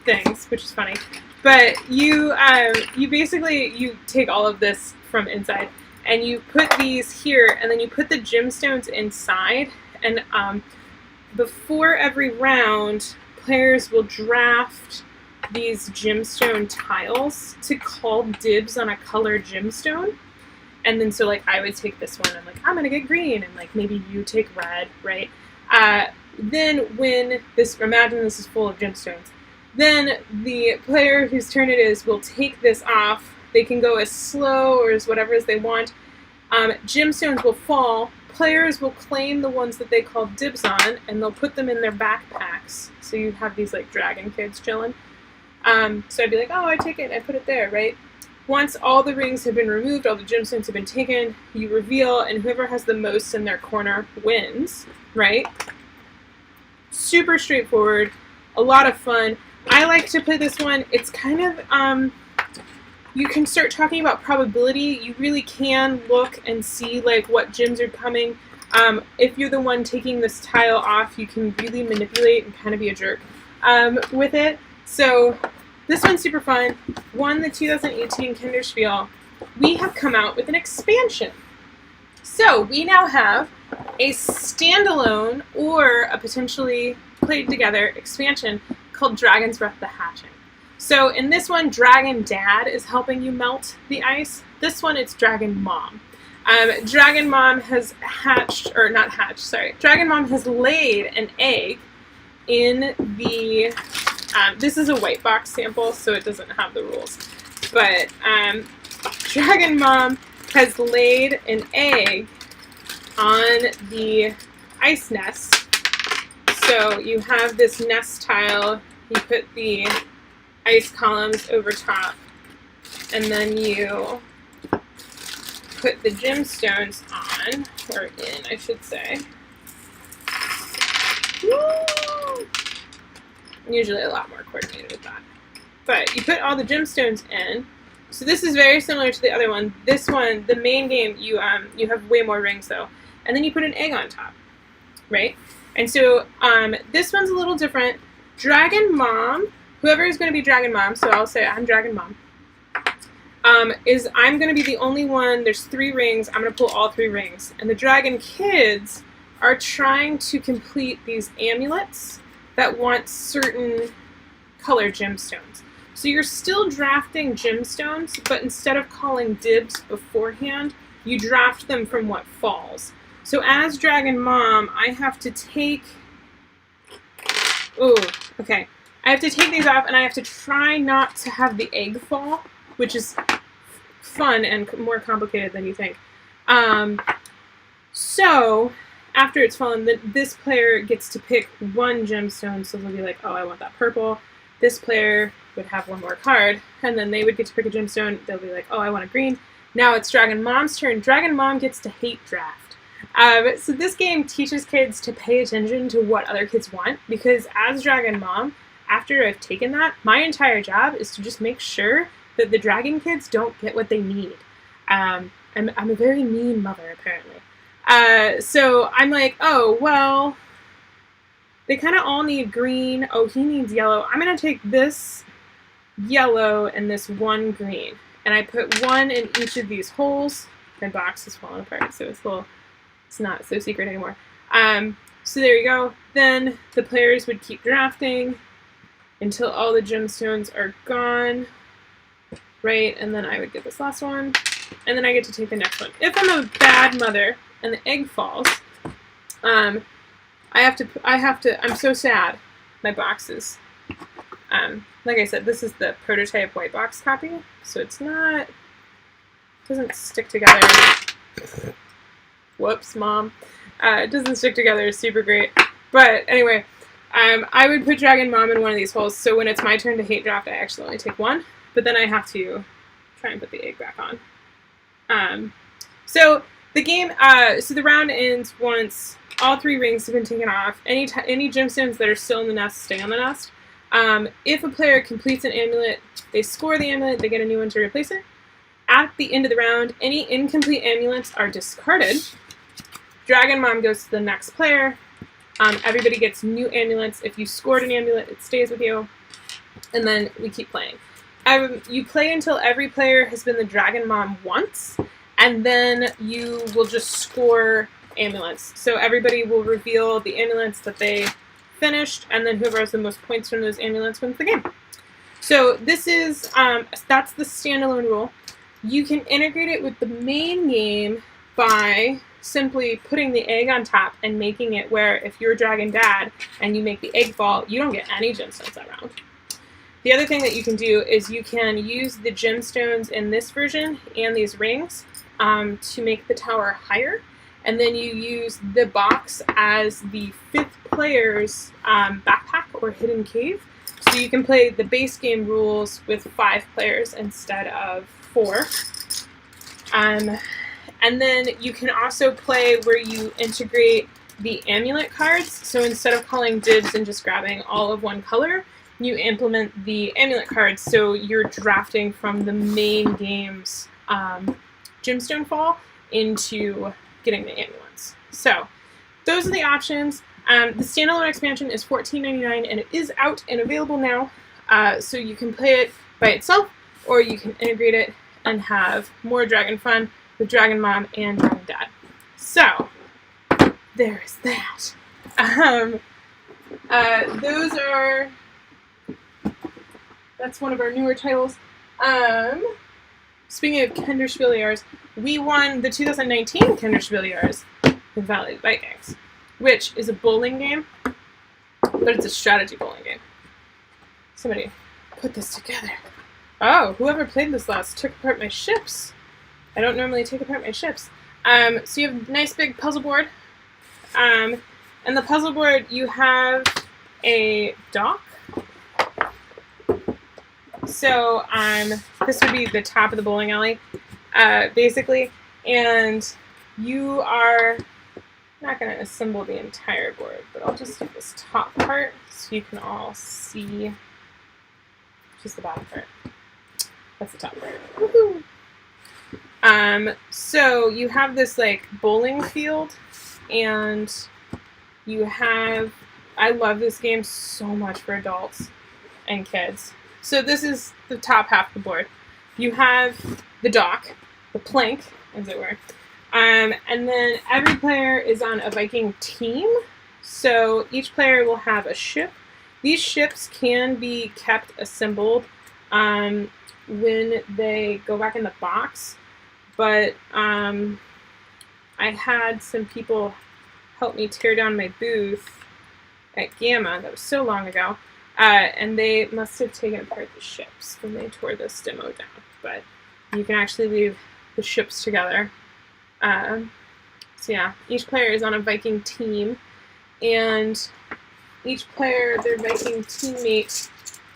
things, which is funny. But you basically, you take all of this from inside and you put these here, and then you put the gemstones inside, and before every round, players will draft these gemstone tiles to call dibs on a colored gemstone. And then so like I would take this one and like I'm gonna get green, and like maybe you take red, right? Then when imagine this is full of gemstones, then the player whose turn it is will take this off. They can go as slow or as whatever as they want. Gemstones will fall. Players will claim the ones that they call dibs on, and they'll put them in their backpacks. So you have these like dragon kids chilling. So I'd be like, oh, I take it, I put it there, right? Once all the rings have been removed, all the gemstones have been taken, you reveal, and whoever has the most in their corner wins, right? Super straightforward, a lot of fun. I like to play this one. It's kind of, you can start talking about probability. You really can look and see like what gems are coming. If you're the one taking this tile off, you can really manipulate and kind of be a jerk with it. So this one's super fun. Won the 2018 Kinderspiel. We have come out with an expansion. So we now have a standalone or a potentially played together expansion called Dragon's Breath: The Hatching. So in this one, Dragon Dad is helping you melt the ice. This one, it's Dragon Mom. Dragon Mom has Dragon Mom has laid an egg in the, this is a white box sample, so it doesn't have the rules. But Dragon Mom has laid an egg on the ice nest. So you have this nest tile, you put the ice columns over top, and then you put the gemstones on, or in, I should say. usually a lot more coordinated with that. But you put all the gemstones in. So this is very similar to the other one. This one, the main game, you have way more rings though, and then you put an egg on top, right? And so this one's a little different. Dragon Mom, whoever is going to be Dragon Mom, so I'll say I'm Dragon Mom. I'm going to be the only one. There's 3 rings. I'm going to pull all 3 rings, and the Dragon Kids are trying to complete these amulets that want certain color gemstones. So you're still drafting gemstones, but instead of calling dibs beforehand, you draft them from what falls. So as Dragon Mom, I have to take... Ooh, okay. I have to take these off, and I have to try not to have the egg fall, which is fun and more complicated than you think. So, after it's fallen, this player gets to pick 1 gemstone, so they'll be like, oh, I want that purple. This player would have 1 more card, and then they would get to pick a gemstone. They'll be like, oh, I want a green. Now it's Dragon Mom's turn. Dragon Mom gets to hate draft. So this game teaches kids to pay attention to what other kids want, because as Dragon Mom, after I've taken that, my entire job is to just make sure that the Dragon Kids don't get what they need. I'm a very mean mother, apparently. So I'm like, oh, well, they kind of all need green. Oh, he needs yellow. I'm going to take this yellow and this 1 green. And I put 1 in each of these holes. My box is falling apart, so it's not so secret anymore. So there you go. Then the players would keep drafting until all the gemstones are gone. Right, and then I would get this last one, and then I get to take the next one. If I'm a bad mother and the egg falls, I have to, I'm so sad. My boxes, like I said, this is the prototype white box copy, so it doesn't stick together. Whoops, Mom. It doesn't stick together super great. But anyway, I would put Dragon Mom in one of these holes, so when it's my turn to hate draft, I actually only take 1. But then I have to try and put the egg back on. So the game, so the round ends once all 3 rings have been taken off. Any gemstones that are still in the nest stay on the nest. If a player completes an amulet, they score the amulet, they get a new one to replace it. At the end of the round, any incomplete amulets are discarded. Dragon Mom goes to the next player. Everybody gets new amulets. If you scored an amulet, it stays with you. And then we keep playing. You play until every player has been the Dragon Mom once, and then you will just score amulets. So everybody will reveal the amulets that they finished, and then whoever has the most points from those amulets wins the game. So this is, that's the standalone rule. You can integrate it with the main game by simply putting the egg on top and making it where if you're Dragon Dad and you make the egg fall, you don't get any gemstones that round. The other thing that you can do is you can use the gemstones in this version and these rings to make the tower higher, and then you use the box as the 5th player's backpack or hidden cave. So you can play the base game rules with 5 players instead of 4. And then you can also play where you integrate the amulet cards. So instead of calling dibs and just grabbing all of one color, you implement the amulet cards, so you're drafting from the main game's gemstone fall into getting the amulets. So those are the options. The standalone expansion is $14.99, and it is out and available now. So you can play it by itself, or you can integrate it and have more dragon fun with Dragon Mom and Dragon Dad. So there is that. That's one of our newer titles. Speaking of Kinderspieljahres, we won the 2019 Kinderspieljahres with Valley Vikings, which is a bowling game, but it's a strategy bowling game. Somebody put this together. Oh, whoever played this last took apart my ships. I don't normally take apart my ships. So you have a nice big puzzle board. And the puzzle board, you have a dock. So this would be the top of the bowling alley, basically, and you are not going to assemble the entire board, but I'll just do this top part so you can all see just the bottom part. That's the top part. Woohoo! So you have this like bowling field, and you have, I love this game so much for adults and kids. So this is the top half of the board. You have the dock, the plank, as it were. And then every player is on a Viking team. So each player will have a ship. These ships can be kept assembled when they go back in the box. But I had some people help me tear down my booth at Gamma. That was so long ago. And they must have taken apart the ships when they tore this demo down. But you can actually leave the ships together. So yeah, each player is on a Viking team. And each player, their Viking teammate,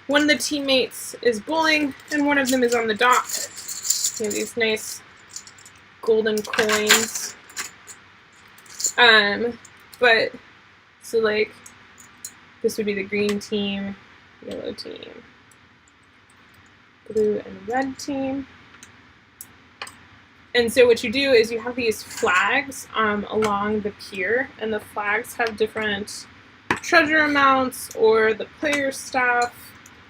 one of the teammates is bowling, and one of them is on the dock. You have these nice golden coins. But so like this would be the green team, yellow team, blue and red team. And so what you do is you have these flags along the pier, and the flags have different treasure amounts or the player stuff.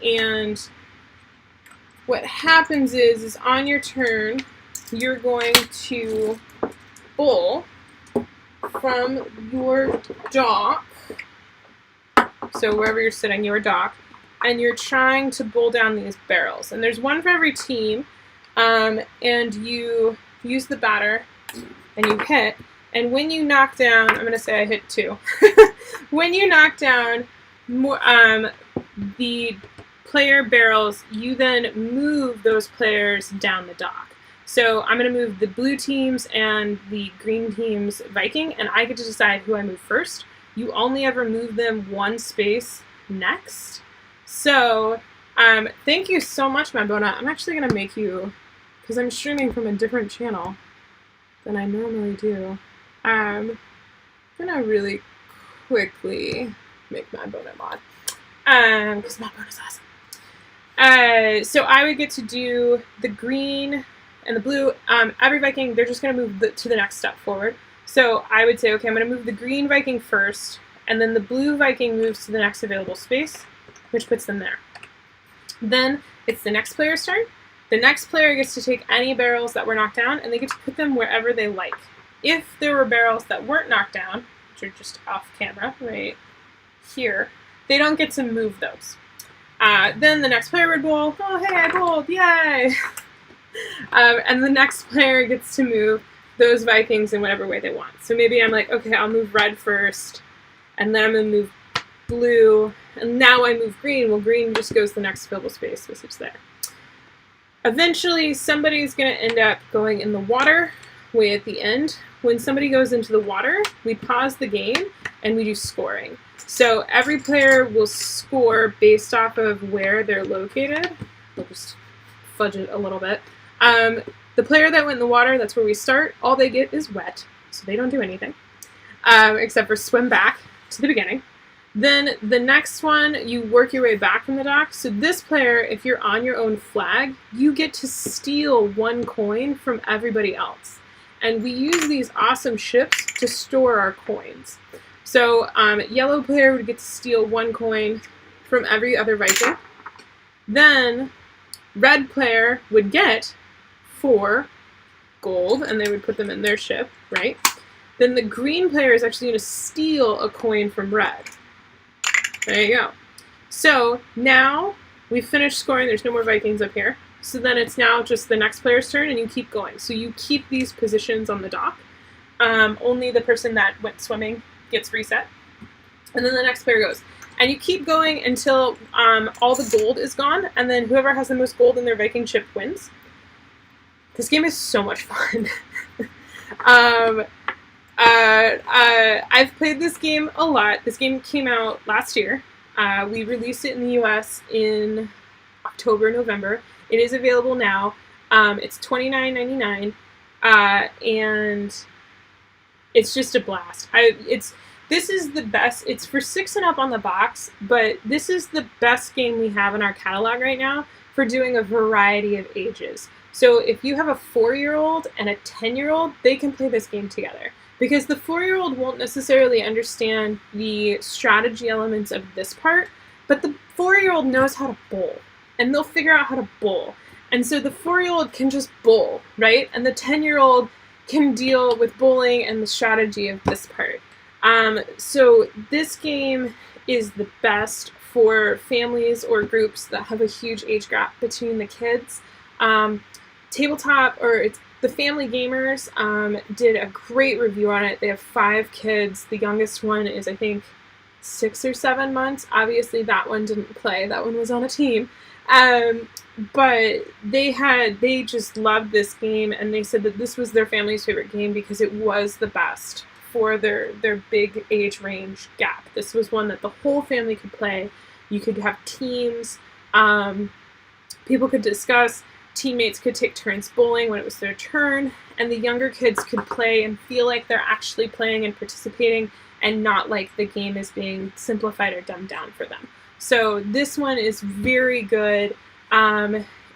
And what happens is on your turn, you're going to bowl from your dock, so wherever you're sitting, your dock, and you're trying to bowl down these barrels. And there's one for every team, and you use the batter, and you hit, and when you knock down, I'm going to say I hit 2. When you knock down the player barrels, you then move those players down the dock. So I'm going to move the blue teams and the green team's Viking, and I get to decide who I move first. You only ever move them one space next. So thank you so much, Mabona. I'm actually going to make you, because I'm streaming from a different channel than I normally do, I'm going to really quickly make Mabona mod, because Mabona's awesome. So I would get to do the green and the blue. Every Viking, they're just going to move to the next step forward. So I would say, okay, I'm going to move the green Viking first, and then the blue Viking moves to the next available space, which puts them there. Then it's the next player's turn. The next player gets to take any barrels that were knocked down, and they get to put them wherever they like. If there were barrels that weren't knocked down, which are just off camera, right here, they don't get to move those. Then the next player would bowl. Oh, hey, I bowled, yay! And the next player gets to move those Vikings in whatever way they want. So maybe I'm like, okay, I'll move red first, and then I'm going to move blue, and now I move green. Well, green just goes to the next available space, which is there. Eventually, somebody's going to end up going in the water way at the end. When somebody goes into the water, we pause the game, and we do scoring. So every player will score based off of where they're located. We'll just fudge it a little bit. The player that went in the water, that's where we start. All they get is wet, so they don't do anything, except for swim back to the beginning. Then the next one, you work your way back from the dock. So this player, if you're on your own flag, you get to steal 1 coin from everybody else. And we use these awesome ships to store our coins. So yellow player would get to steal 1 coin from every other Viking. Then red player would get 4 gold, and they would put them in their ship, right? Then the green player is actually going to steal a coin from red. There you go. So now we've finished scoring. There's no more Vikings up here. So then it's now just the next player's turn, and you keep going. So you keep these positions on the dock. Only the person that went swimming gets reset. And then the next player goes. And you keep going until all the gold is gone, and then whoever has the most gold in their Viking ship wins. This game is so much fun. I've played this game a lot. This game came out last year. We released it in the US in October, November. It is available now. It's $29.99, and It's just a blast. This is the best. It's for 6 and up on the box, but this is the best game we have in our catalog right now for doing a variety of ages. So if you have a 4-year-old and a 10-year-old, they can play this game together. Because the 4-year-old won't necessarily understand the strategy elements of this part, but the 4-year-old knows how to bowl, and they'll figure out how to bowl. And so the 4-year-old can just bowl, right? And the 10-year-old can deal with bowling and the strategy of this part. So this game is the best for families or groups that have a huge age gap between the kids. Tabletop, or it's the Family Gamers, did a great review on it. They have 5 kids. The youngest one is, I think, 6 or 7 months. Obviously, that one didn't play. That one was on a team. But they just loved this game, and they said that this was their family's favorite game because it was the best for their big age range gap. This was one that the whole family could play. You could have teams. People could discuss. Teammates could take turns bowling when it was their turn, and the younger kids could play and feel like they're actually playing and participating, and not like the game is being simplified or dumbed down for them. So this one is very good.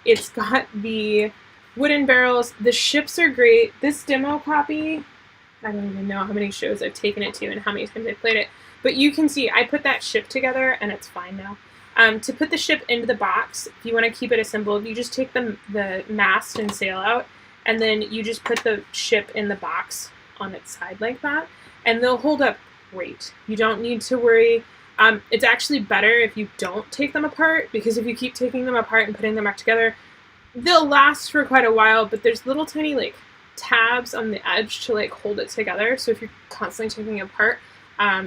It's got the wooden barrels. The ships are great. This demo copy, I don't even know how many shows I've taken it to and how many times I've played it, but you can see I put that ship together and it's fine now. To put the ship into the box, if you want to keep it assembled, you just take the mast and sail out, and then you just put the ship in the box on its side like that, and they'll hold up great. You don't need to worry. It's actually better if you don't take them apart, because if you keep taking them apart and putting them back together, they'll last for quite a while, but there's little tiny like tabs on the edge to like hold it together, so if you're constantly taking it apart,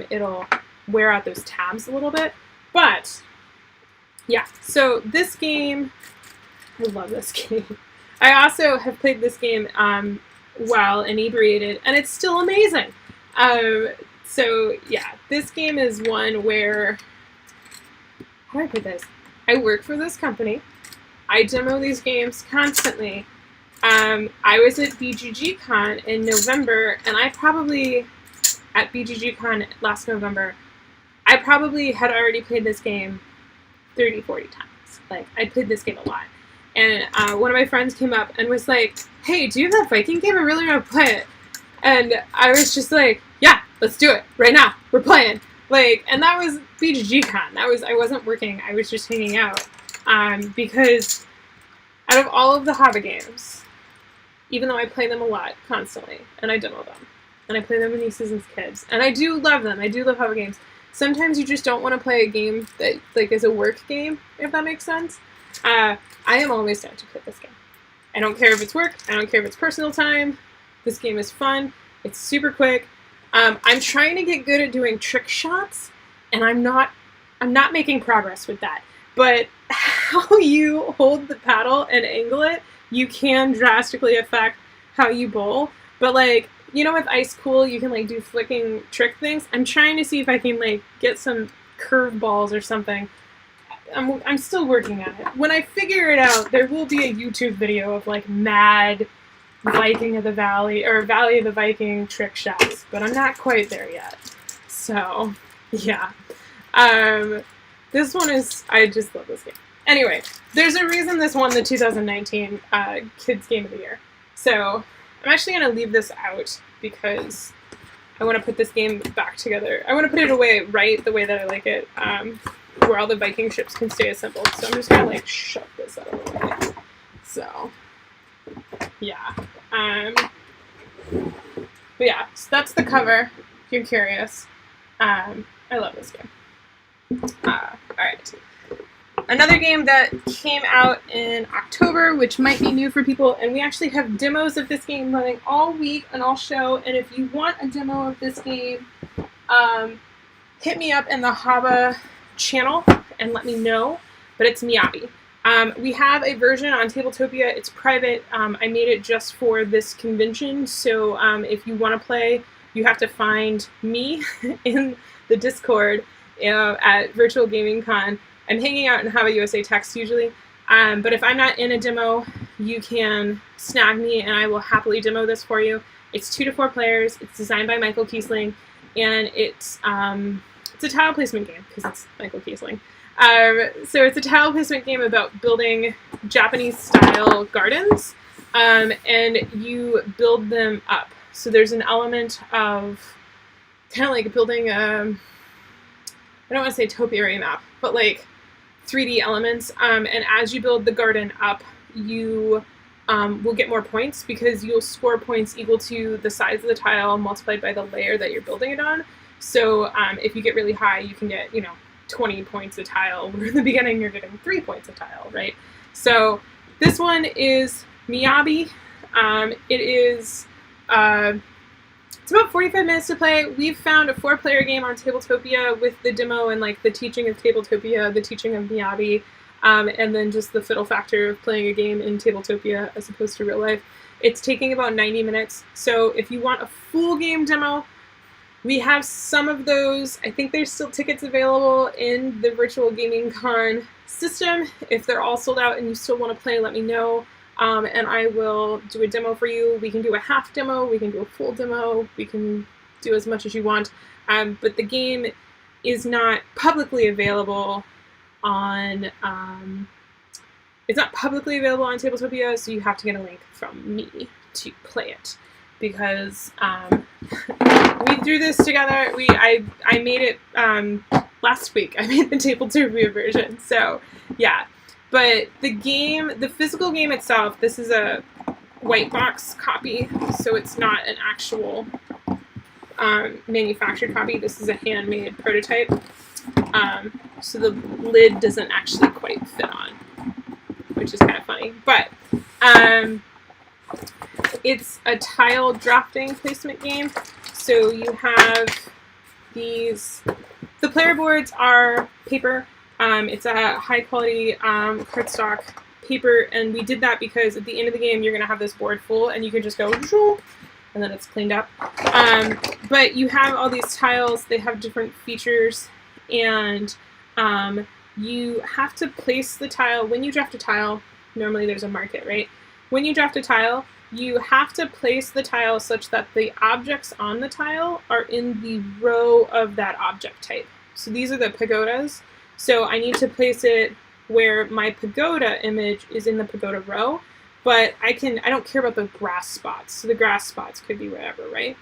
it'll wear out those tabs a little bit. But yeah, so this game, I love this game. I also have played this game while inebriated, and it's still amazing. So yeah, this game is one where, how do I put this? I work for this company. I demo these games constantly. I was at BGG-Con in November, and at BGG-Con last November, I probably had already played this game 30, 40 times. Like, I played this game a lot. And one of my friends came up and was like, hey, do you have that Viking game? I really want to play it. And I was just like, yeah, let's do it right now. We're playing. Like, and that was BGG-Con. I wasn't working. I was just hanging out. Because out of all of the HABA games, even though I play them a lot constantly, and I demo them, and I play them with nieces and kids, and I do love them. I do love HABA games. Sometimes you just don't want to play a game that like is a work game, if that makes sense. I am always down to play this game. I don't care if it's work. I don't care if it's personal time. This game is fun. It's super quick. I'm trying to get good at doing trick shots, and I'm not making progress with that. But how you hold the paddle and angle it, you can drastically affect how you bowl. But like, you know, with Ice Cool, you can like do flicking trick things. I'm trying to see if I can like get some curve balls or something. I'm still working on it. When I figure it out, there will be a YouTube video of like mad Viking of the Valley or Valley of the Viking trick shots, but I'm not quite there yet. So, yeah. This one is, I just love this game. Anyway, there's a reason this won the 2019 Kids Game of the Year. So, I'm actually going to leave this out because I want to put this game back together. I want to put it away right the way that I like it, where all the Viking ships can stay assembled. So I'm just going to like shove this out of the way. So, yeah. But yeah, so that's the cover, if you're curious. I love this game. Alright. Another game that came out in October, which might be new for people, and we actually have demos of this game running all week and all show, and if you want a demo of this game, hit me up in the HABA channel and let me know, but it's Miyabi. We have a version on Tabletopia. It's private. I made it just for this convention, so if you want to play, you have to find me in the Discord at Virtual Gaming Con. I'm hanging out in HABA USA Text usually, but if I'm not in a demo, you can snag me and I will happily demo this for you. It's 2 to 4 players. It's designed by Michael Kiesling, and it's a tile placement game because it's Michael Kiesling. So it's a tile placement game about building Japanese-style gardens, and you build them up. So there's an element of kind of like building I don't want to say topiary map, but like 3D elements. And as you build the garden up, you will get more points because you'll score points equal to the size of the tile multiplied by the layer that you're building it on. So if you get really high, you can get, 20 points a tile, where in the beginning you're getting 3 points a tile, right? So this one is Miyabi. It is, it's about 45 minutes to play. We've found a 4-player game on Tabletopia with the demo and like the teaching of Tabletopia, the teaching of Miyabi, and then just the fiddle factor of playing a game in Tabletopia as opposed to real life. It's taking about 90 minutes. So if you want a full game demo, we have some of those. I think there's still tickets available in the Virtual Gaming Con system. If they're all sold out and you still want to play, let me know. And I will do a demo for you. We can do a half demo, we can do a full demo, we can do as much as you want. But the game is not publicly available on, it's not publicly available on Tabletopia, so you have to get a link from me to play it. Because we threw this together. I made it last week. I made the Tabletopia version. So yeah, but the game, the physical game itself, this is a white box copy, so it's not an actual manufactured copy. This is a handmade prototype. So the lid doesn't actually quite fit on, which is kind of funny. But it's a tile drafting placement game. So you have these, the player boards are paper. It's a high quality cardstock paper, and we did that because at the end of the game you're gonna have this board full and you can just go and then it's cleaned up. But you have all these tiles, they have different features, and you have to place the tile. When you draft a tile, normally there's a market, right? When you draft a tile, you have to place the tile such that the objects on the tile are in the row of that object type. So these are the pagodas. So I need to place it where my pagoda image is in the pagoda row, but I don't care about the grass spots. So the grass spots could be wherever, right?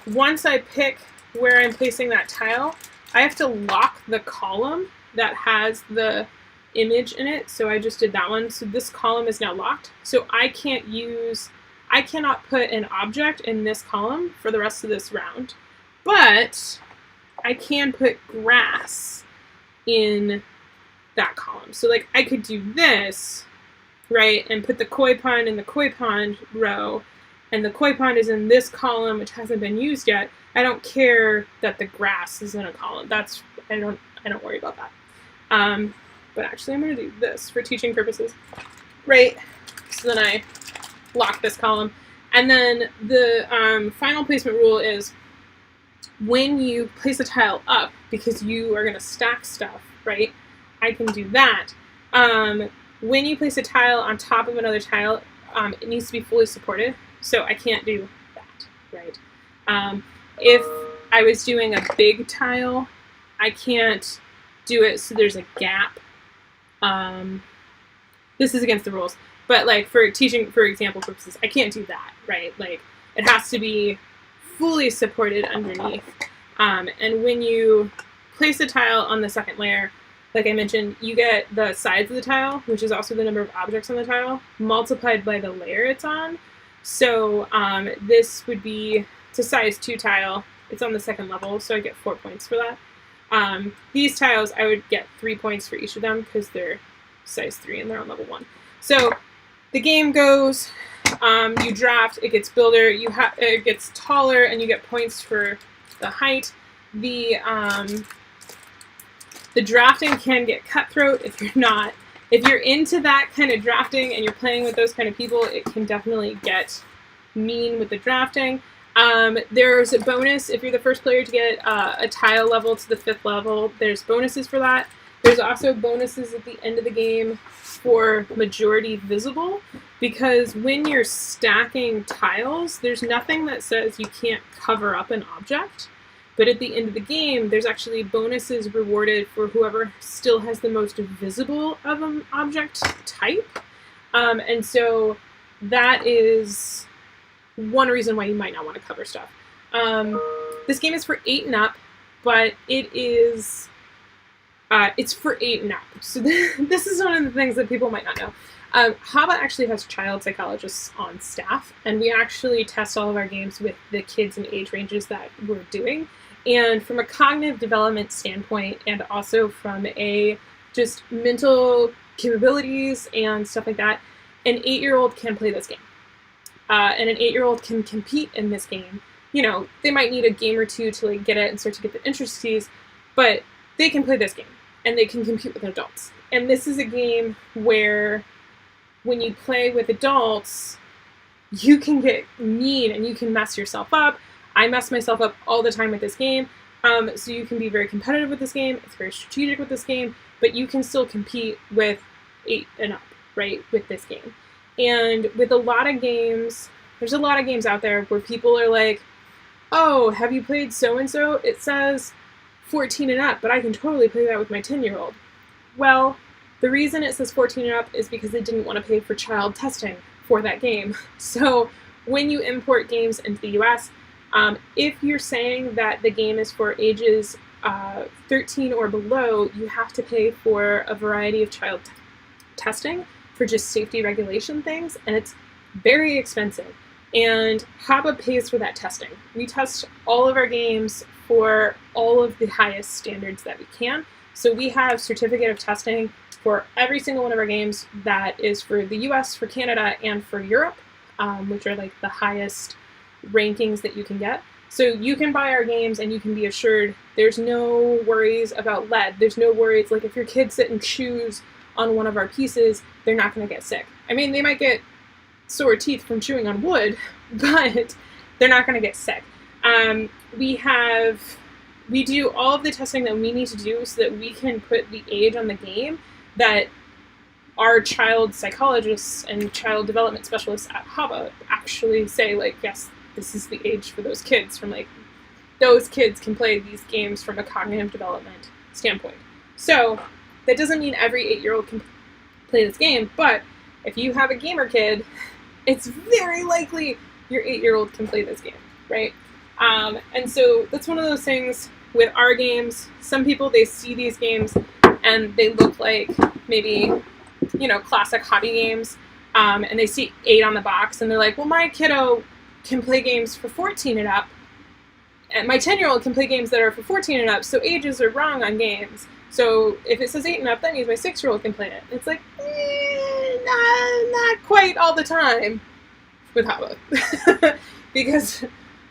Once I pick where I'm placing that tile, I have to lock the column that has the image in it. So I just did that one. So this column is now locked. So I cannot put an object in this column for the rest of this round, but I can put grass in that column. So like I could do this, right, and put the koi pond in the koi pond row, and the koi pond is in this column which hasn't been used yet. I don't care that the grass is in a column. I don't worry about that. But actually I'm going to do this for teaching purposes, right? So then I lock this column. And then the final placement rule is when you place a tile up, because you are going to stack stuff, right? I can do that. When you place a tile on top of another tile, it needs to be fully supported. So I can't do that, right? If I was doing a big tile, I can't do it so there's a gap. This is against the rules, but like for teaching, for example purposes, I can't do that, right? Like it has to be fully supported underneath. And when you place a tile on the second layer, like I mentioned, you get the size of the tile, which is also the number of objects on the tile, multiplied by the layer it's on. So this would be, it's a size 2 tile. It's on the second level, so I get 4 points for that. These tiles, I would get 3 points for each of them because they're size 3 and they're on level 1. So the game goes, you draft, it gets builder, it gets taller, and you get points for the height. The drafting can get cutthroat if you're not. If you're into that kind of drafting and you're playing with those kind of people, it can definitely get mean with the drafting. There's a bonus if you're the first player to get a tile level to the 5th level. There's bonuses for that. There's also bonuses at the end of the game for majority visible, because when you're stacking tiles, there's nothing that says you can't cover up an object. But at the end of the game, there's actually bonuses rewarded for whoever still has the most visible of an object type. And so that is one reason why you might not want to cover stuff. This game is for 8 and up, but it is it's for 8 and up. So this is one of the things that people might not know. HABA actually has child psychologists on staff, and we actually test all of our games with the kids and age ranges that we're doing. And from a cognitive development standpoint, and also from a just mental capabilities and stuff like that, an 8-year-old can play this game. And an 8-year-old can compete in this game. You know, they might need a game or two to like get it and start to get the intricacies, but they can play this game and they can compete with adults. And this is a game where when you play with adults, you can get mean and you can mess yourself up. I mess myself up all the time with this game. So you can be very competitive with this game. It's very strategic with this game, but you can still compete with 8 and up, right, with this game. And with a lot of games, there's a lot of games out there where people are like, oh, have you played so-and-so? It says 14 and up, but I can totally play that with my 10-year-old. Well, the reason it says 14 and up is because they didn't want to pay for child testing for that game. So when you import games into the US, if you're saying that the game is for ages 13 or below, you have to pay for a variety of child testing for just safety regulation things, and it's very expensive. And HABA pays for that testing. We test all of our games for all of the highest standards that we can. So we have certificate of testing for every single one of our games that is for the US, for Canada, and for Europe, which are like the highest rankings that you can get. So you can buy our games and you can be assured there's no worries about lead. There's no worries, like if your kids sit and chews on one of our pieces, they're not going to get sick. I mean, they might get sore teeth from chewing on wood, but they're not going to get sick. We do all of the testing that we need to do so that we can put the age on the game that our child psychologists and child development specialists at HABA actually say, like, yes, this is the age for those kids, from like, those kids can play these games from a cognitive development standpoint. So that doesn't mean every 8-year-old can play this game, but if you have a gamer kid, it's very likely your 8-year-old can play this game, right? And so that's one of those things with our games. Some people, they see these games and they look like maybe, you know, classic hobby games, and they see 8 on the box and they're like, well, my kiddo can play games for 14 and up, and my 10-year-old can play games that are for 14 and up, so ages are wrong on games. So if it says 8 and up, that means my 6-year-old can play it. It's like, not quite all the time with HABA. Because,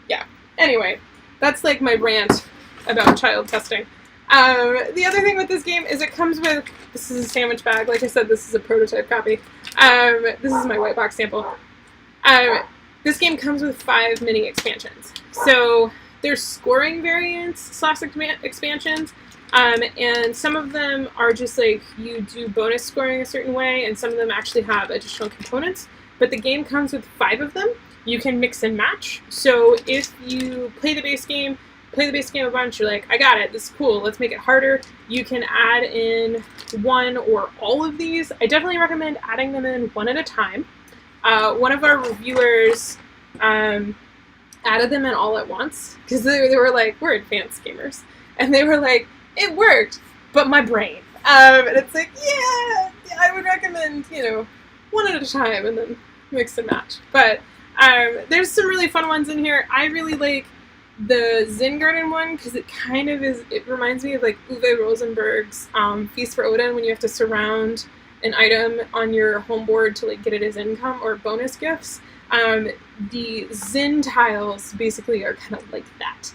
yeah. Anyway, that's like my rant about child testing. The other thing with this game is it comes with, this is a sandwich bag. Like I said, this is a prototype copy. This is my white box sample. This game comes with 5 mini expansions. So there's scoring variants / expansions. And some of them are just like you do bonus scoring a certain way, and some of them actually have additional components. But the game comes with 5 of them. You can mix and match. So if you play the base game a bunch, you're like, I got it, this is cool, let's make it harder. You can add in one or all of these. I definitely recommend adding them in one at a time. One of our reviewers added them in all at once because they were like, we're advanced gamers. And they were like, it worked, but my brain. And it's like, yeah, I would recommend, you know, one at a time and then mix and match. But there's some really fun ones in here. I really like the Zen Garden one because it kind of is, it reminds me of like Uwe Rosenberg's Feast for Odin, when you have to surround an item on your home board to like get it as income or bonus gifts. The Zen tiles basically are kind of like that.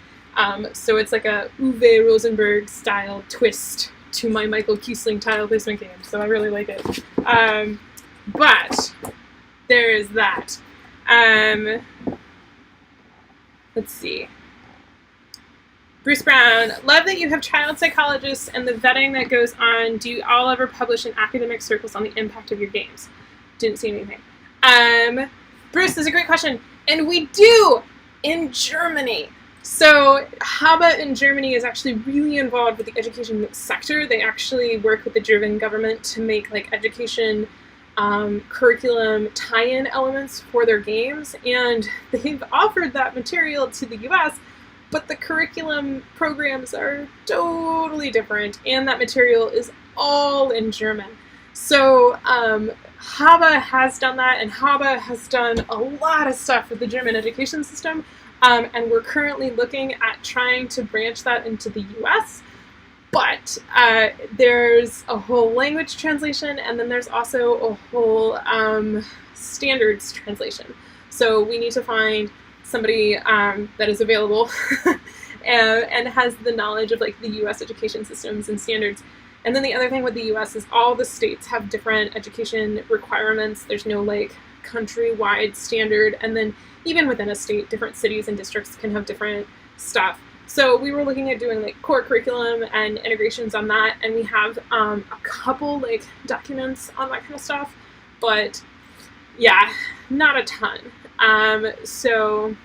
So it's like a Uwe Rosenberg style twist to my Michael Kiesling tile placement game, so I really like it. But there is that. Let's see. Bruce Brown, love that you have child psychologists and the vetting that goes on. Do you all ever publish in academic circles on the impact of your games? Didn't see anything. Bruce, this is a great question. And we do in Germany. So HABA in Germany is actually really involved with the education sector. They actually work with the German government to make like education curriculum tie-in elements for their games. And they've offered that material to the US, but the curriculum programs are totally different, and that material is all in German. So HABA has done that, and HABA has done a lot of stuff with the German education system, and we're currently looking at trying to branch that into the US. But there's a whole language translation, and then there's also a whole standards translation. So we need to find somebody that is available and has the knowledge of like the US education systems and standards. And then the other thing with the US is all the states have different education requirements. There's no like countrywide standard, and then even within a state, different cities and districts can have different stuff. So we were looking at doing like core curriculum and integrations on that, and we have a couple like documents on that kind of stuff, but yeah, not a ton. So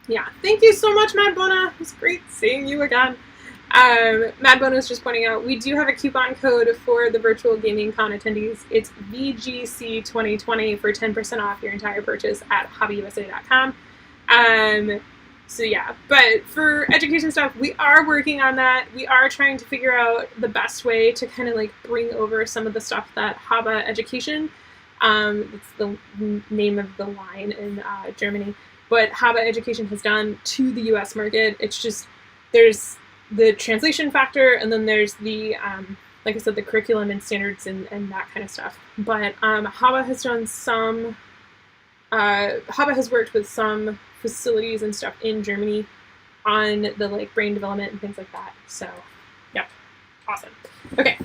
yeah, thank you so much, Mad Bona. It was great seeing you again. Mad Bona is just pointing out, we do have a coupon code for the virtual gaming con attendees. It's VGC2020 for 10% off your entire purchase at hobbyusa.com. So yeah, but for education stuff, we are working on that. We are trying to figure out the best way to kind of like bring over some of the stuff that HABA education, it's the name of the line in Germany, but HABA education has done to the US market. It's just, there's the translation factor, and then there's the, like I said, the curriculum and standards and that kind of stuff. But HABA has done some, HABA has worked with some facilities and stuff in Germany on the like brain development and things like that. So, yep, awesome. Okay,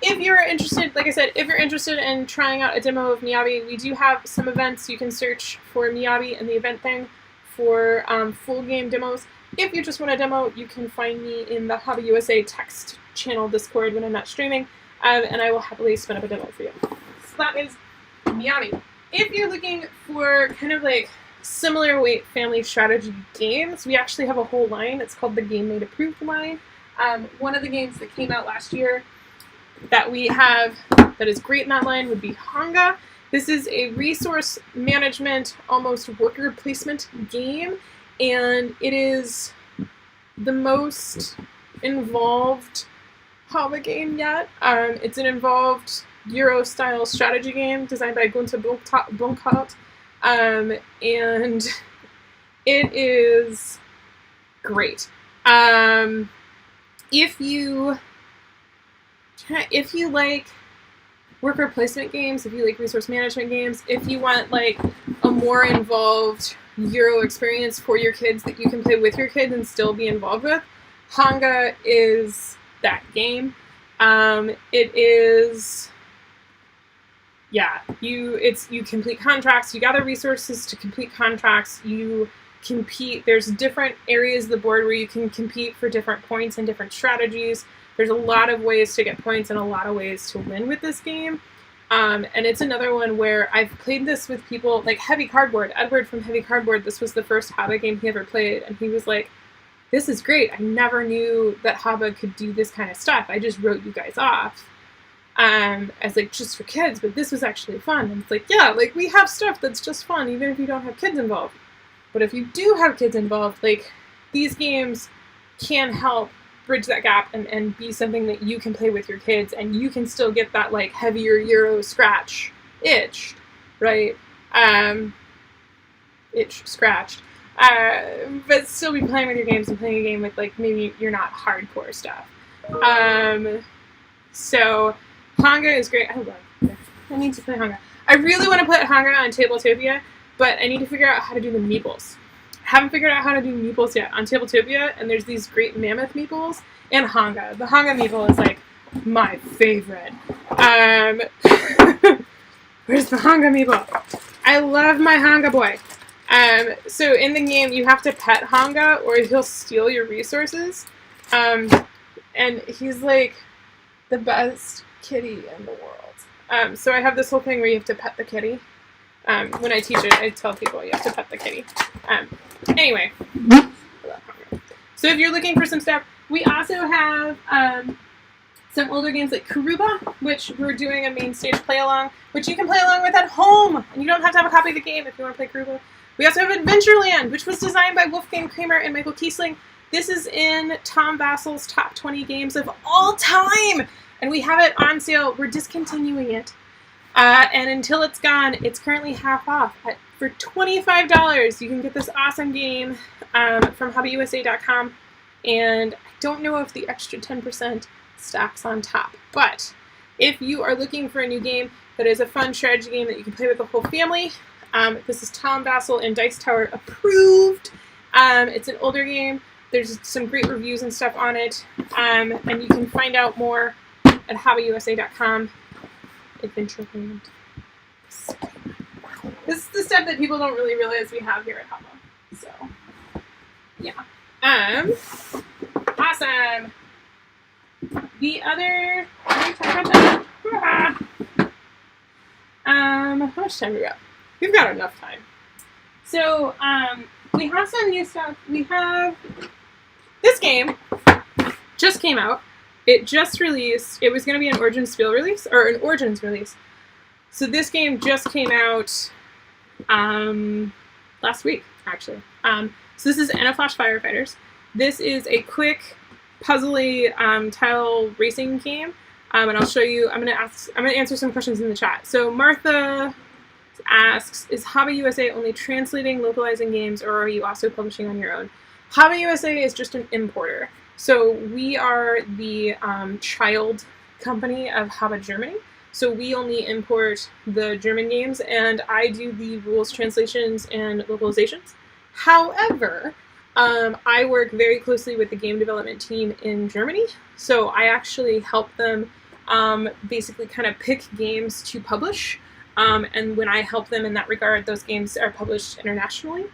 if you're interested, like I said, if you're interested in trying out a demo of Miyabi, we do have some events. You can search for Miyabi and the event thing for full game demos. If you just want a demo, you can find me in the Hobby USA text channel Discord when I'm not streaming, and I will happily spin up a demo for you. So that is Miyabi. If you're looking for kind of like similar weight family strategy games, we actually have a whole line. It's called the Game Made Approved line. One of the games that came out last year that we have that is great in that line would be Hanga. This is a resource management, almost worker placement game, and it is the most involved HABA game yet. It's an involved Euro-style strategy game designed by Gunther Bunkhout. And it is great. If you like worker placement games, if you like resource management games, if you want like a more involved Euro experience for your kids that you can play with your kids and still be involved with, Hanga is that game. It is, yeah, you complete contracts, you gather resources to complete contracts, you compete, there's different areas of the board where you can compete for different points and different strategies. There's a lot of ways to get points and a lot of ways to win with this game. And it's another one where I've played this with people, like Heavy Cardboard. Edward from Heavy Cardboard, this was the first HABA game he ever played, and he was like, this is great. I never knew that HABA could do this kind of stuff. I just wrote you guys off as like just for kids, but this was actually fun. And it's like, yeah, like we have stuff that's just fun, even if you don't have kids involved. But if you do have kids involved, like these games can help bridge that gap and be something that you can play with your kids, and you can still get that like heavier Euro scratch itch, right? Itch scratched. But still be playing with your games and playing a game with like maybe you're not hardcore stuff. So Hanga is great. I love it. I need to play Hanga. I really want to put Hanga on Tabletopia, but I need to figure out how to do the meeples. I haven't figured out how to do meeples yet on Tabletopia, and there's these great mammoth meeples and Hanga. The Hanga meeple is like my favorite. Where's the Hanga meeple? I love my Hanga boy. So in the game, you have to pet Hanga or he'll steal your resources. And he's like the best kitty in the world. So I have this whole thing where you have to pet the kitty. When I teach it, I tell people you have to pet the kitty. Anyway, so if you're looking for some stuff, we also have some older games like Karuba, which we're doing a main stage play along, which you can play along with at home, and you don't have to have a copy of the game if you want to play Karuba. We also have Adventureland, which was designed by Wolfgang Kramer and Michael Kiesling. This is in Tom Vasel's top 20 games of all time, and we have it on sale. We're discontinuing it. And until it's gone, it's currently half off. For $25, you can get this awesome game from HABAUSA.com. And I don't know if the extra 10% stacks on top. But if you are looking for a new game that is a fun strategy game that you can play with the whole family, this is Tom Vasel and Dice Tower approved. It's an older game. There's some great reviews and stuff on it. And you can find out more at HABAUSA.com. Adventureland. This is the stuff that people don't really realize we have here at HABA. So, yeah. Awesome. The other, let me talk about that. How much time do we got? We've got enough time. So, we have some new stuff. We have this game just came out. It just released. It was going to be an Origins Spiel release, or an Origins release. So this game just came out last week, actually. So this is Flash Firefighters. This is a quick, puzzly tile racing game, and I'll show you. I'm gonna answer some questions in the chat. So Martha asks, "Is HABA USA only translating, localizing games, or are you also publishing on your own?" HABA USA is just an importer. So we are the child company of HABA Germany. So we only import the German games, and I do the rules translations and localizations. However, I work very closely with the game development team in Germany. So I actually help them basically kind of pick games to publish. And when I help them in that regard, those games are published internationally.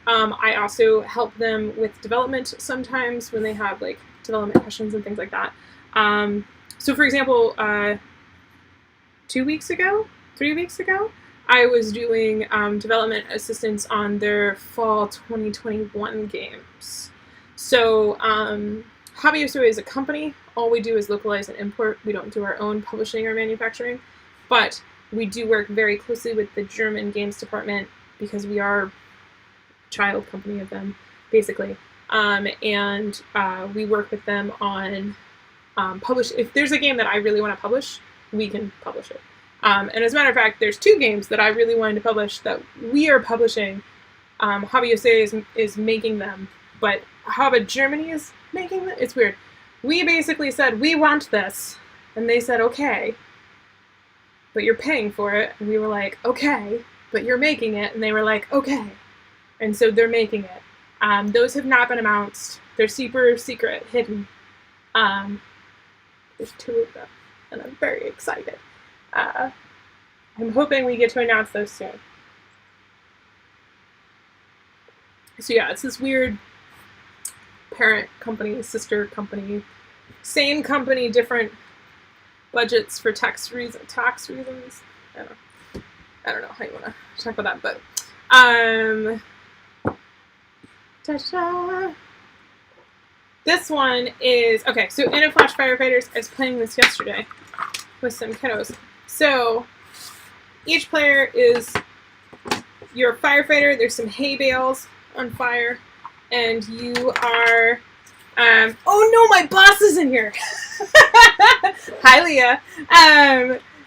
I also help them with development sometimes when they have like development questions and things like that. So for example, 3 weeks ago, I was doing development assistance on their fall 2021 games. So HABA USA is a company. All we do is localize and import. We don't do our own publishing or manufacturing, but we do work very closely with the German games department because we are a child company of them, basically. And we work with them on publish. If there's a game that I really want to publish, we can publish it. And as a matter of fact, there's 2 games that I really wanted to publish that we are publishing. HABA USA is making them, but HABA Germany is making them. It's weird. We basically said, we want this, and they said, okay, but you're paying for it. And we were like, okay, but you're making it. And they were like, okay. And so they're making it. Those have not been announced. They're super secret, hidden. There's 2 of them, and I'm very excited. I'm hoping we get to announce those soon. So yeah, it's this weird parent company, sister company, same company, different budgets for tax reasons. I don't know how you want to talk about that, but this one is okay. So in a Flash Firefighters, I was playing this yesterday with some kiddos. So each player is you're a firefighter. There's some hay bales on fire, and you are. Oh no, my boss is in here. Hi, Leah.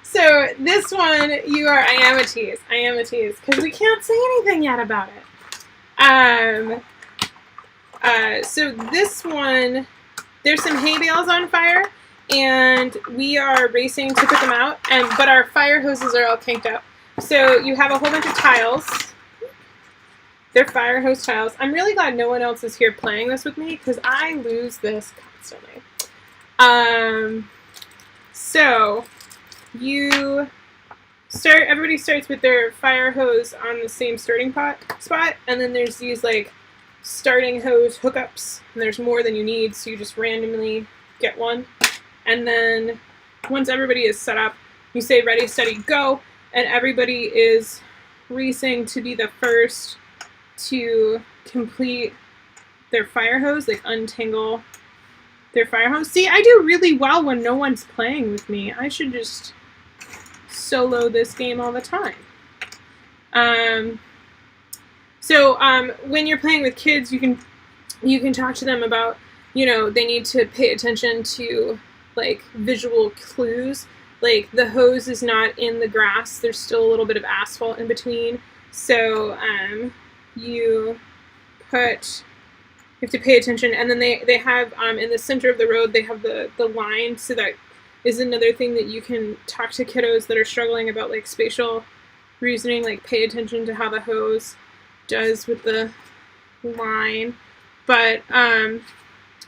So this one, you are. I am a tease, because we can't say anything yet about it. So this one, there's some hay bales on fire, and we are racing to put them out. But our fire hoses are all kinked up. So you have a whole bunch of tiles. They're fire hose tiles. I'm really glad no one else is here playing this with me because I lose this constantly. So you everybody starts with their fire hose on the same starting spot, and then there's these like starting hose hookups, and there's more than you need, so you just randomly get one. And then once everybody is set up, you say ready, steady, go, and everybody is racing to be the first to complete their fire hose, like untangle their fire hose. See, I do really well when no one's playing with me. I should just solo this game all the time. When you're playing with kids, you can talk to them about, they need to pay attention to like visual clues. Like the hose is not in the grass. There's still a little bit of asphalt in between. So you have to pay attention. And then they have in the center of the road, they have the line. So that is another thing that you can talk to kiddos that are struggling about like spatial reasoning, like pay attention to how the hose does with the line. But I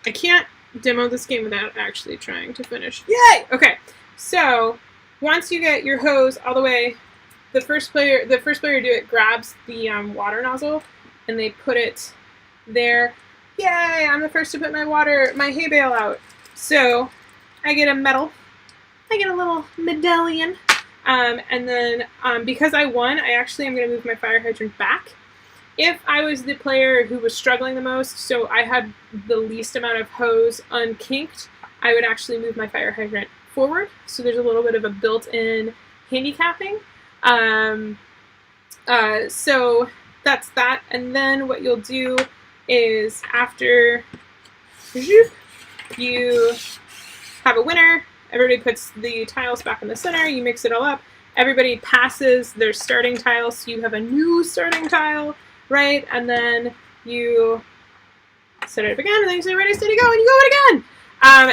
can't demo this game without actually trying to finish. Yay! Okay, so once you get your hose all the way, the first player to do it grabs the water nozzle and they put it there. Yay! I'm the first to put my hay bale out. So I get a medal. I get a little medallion. And then because I won, I actually am going to move my fire hydrant back. If I was the player who was struggling the most, so I had the least amount of hose unkinked, I would actually move my fire hydrant forward. So there's a little bit of a built-in handicapping. So that's that. And then what you'll do is after you have a winner, everybody puts the tiles back in the center, you mix it all up, everybody passes their starting tile, so you have a new starting tile, right? And then you set it up again, and then you say ready, steady, go, and you go it again!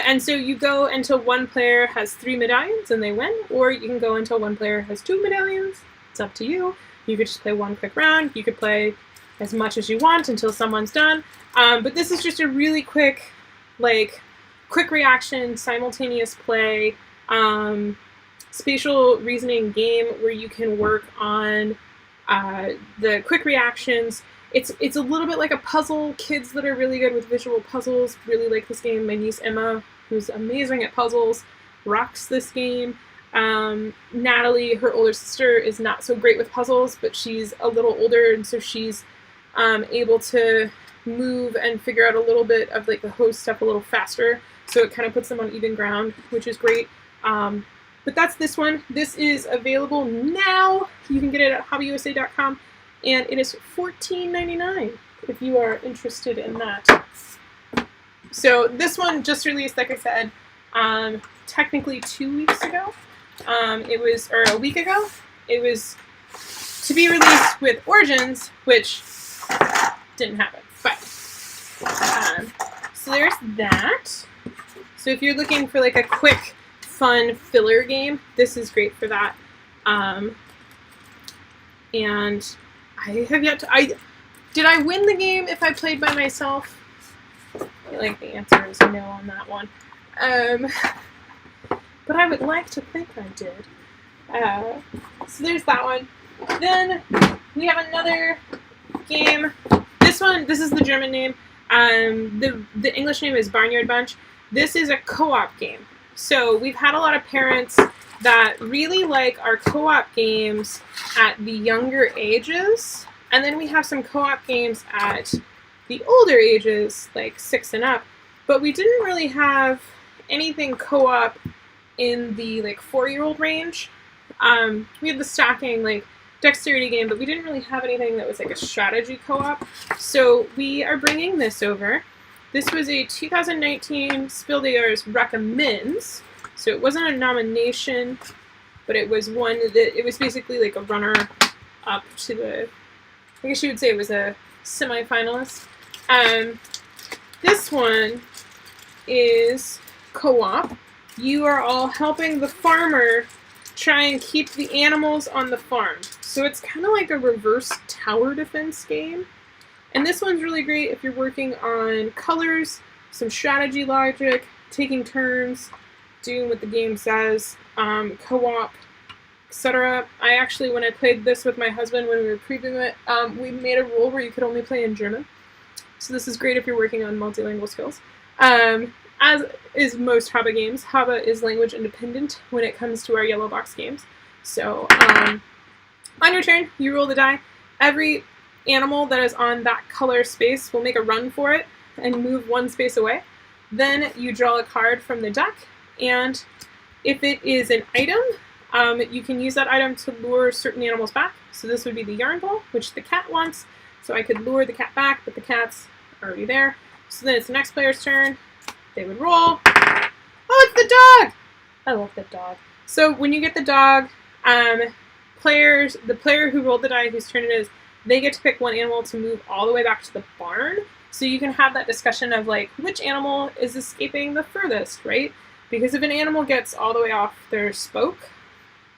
And so you go until one player has 3 medallions and they win, or you can go until one player has 2 medallions. It's up to you. You could just play one quick round. You could play as much as you want until someone's done. But this is just a really quick reaction, simultaneous play, spatial reasoning game where you can work on the quick reactions. It's a little bit like a puzzle. Kids that are really good with visual puzzles really like this game. My niece Emma, who's amazing at puzzles, rocks this game. Natalie, her older sister, is not so great with puzzles, but she's a little older, and so she's able to move and figure out a little bit of like the hose stuff a little faster. So it kind of puts them on even ground, which is great. But that's this one. This is available now. You can get it at hobbyusa.com. And it is $14.99 if you are interested in that. So this one just released, like I said, technically 2 weeks ago. Or a week ago. It was to be released with Origins, which didn't happen. But so there's that. So if you're looking for like a quick, fun filler game, this is great for that. And I have yet to... Did I win the game if I played by myself? I feel like the answer is no on that one. But I would like to think I did. So there's that one. Then we have another game. This is the German name. The English name is Barnyard Bunch. This is a co-op game. So we've had a lot of parents that really like our co-op games at the younger ages. And then we have some co-op games at the older ages, like 6 and up. But we didn't really have anything co-op in the like 4-year-old range. We had the stacking like dexterity game, but we didn't really have anything that was like a strategy co-op. So we are bringing this over. This was a 2019 Spiel des Jahres recommends. So it wasn't a nomination, but it was one that it was basically like a runner up to the, I guess you would say it was a semi-finalist. This one is co-op. You are all helping the farmer try and keep the animals on the farm. So it's kind of like a reverse tower defense game. And this one's really great if you're working on colors, some strategy logic, taking turns, doing what the game says. Co-op etc. I actually, when I played this with my husband when we were previewing it, we made a rule where you could only play in German. So this is great if you're working on multilingual skills. As is most HABA games, HABA is language independent when it comes to our yellow box games. So on your turn, you roll the die. Every animal that is on that color space will make a run for it and move one space away. Then you draw a card from the deck, and if it is an item, you can use that item to lure certain animals back. So this would be the yarn ball, which the cat wants. So I could lure the cat back, but the cat's already there. So then it's the next player's turn. They would roll. Oh, it's the dog! I love the dog. So when you get the dog, the player who rolled the die, whose turn it is, they get to pick one animal to move all the way back to the barn. So you can have that discussion of like, which animal is escaping the furthest, right? Because if an animal gets all the way off their spoke,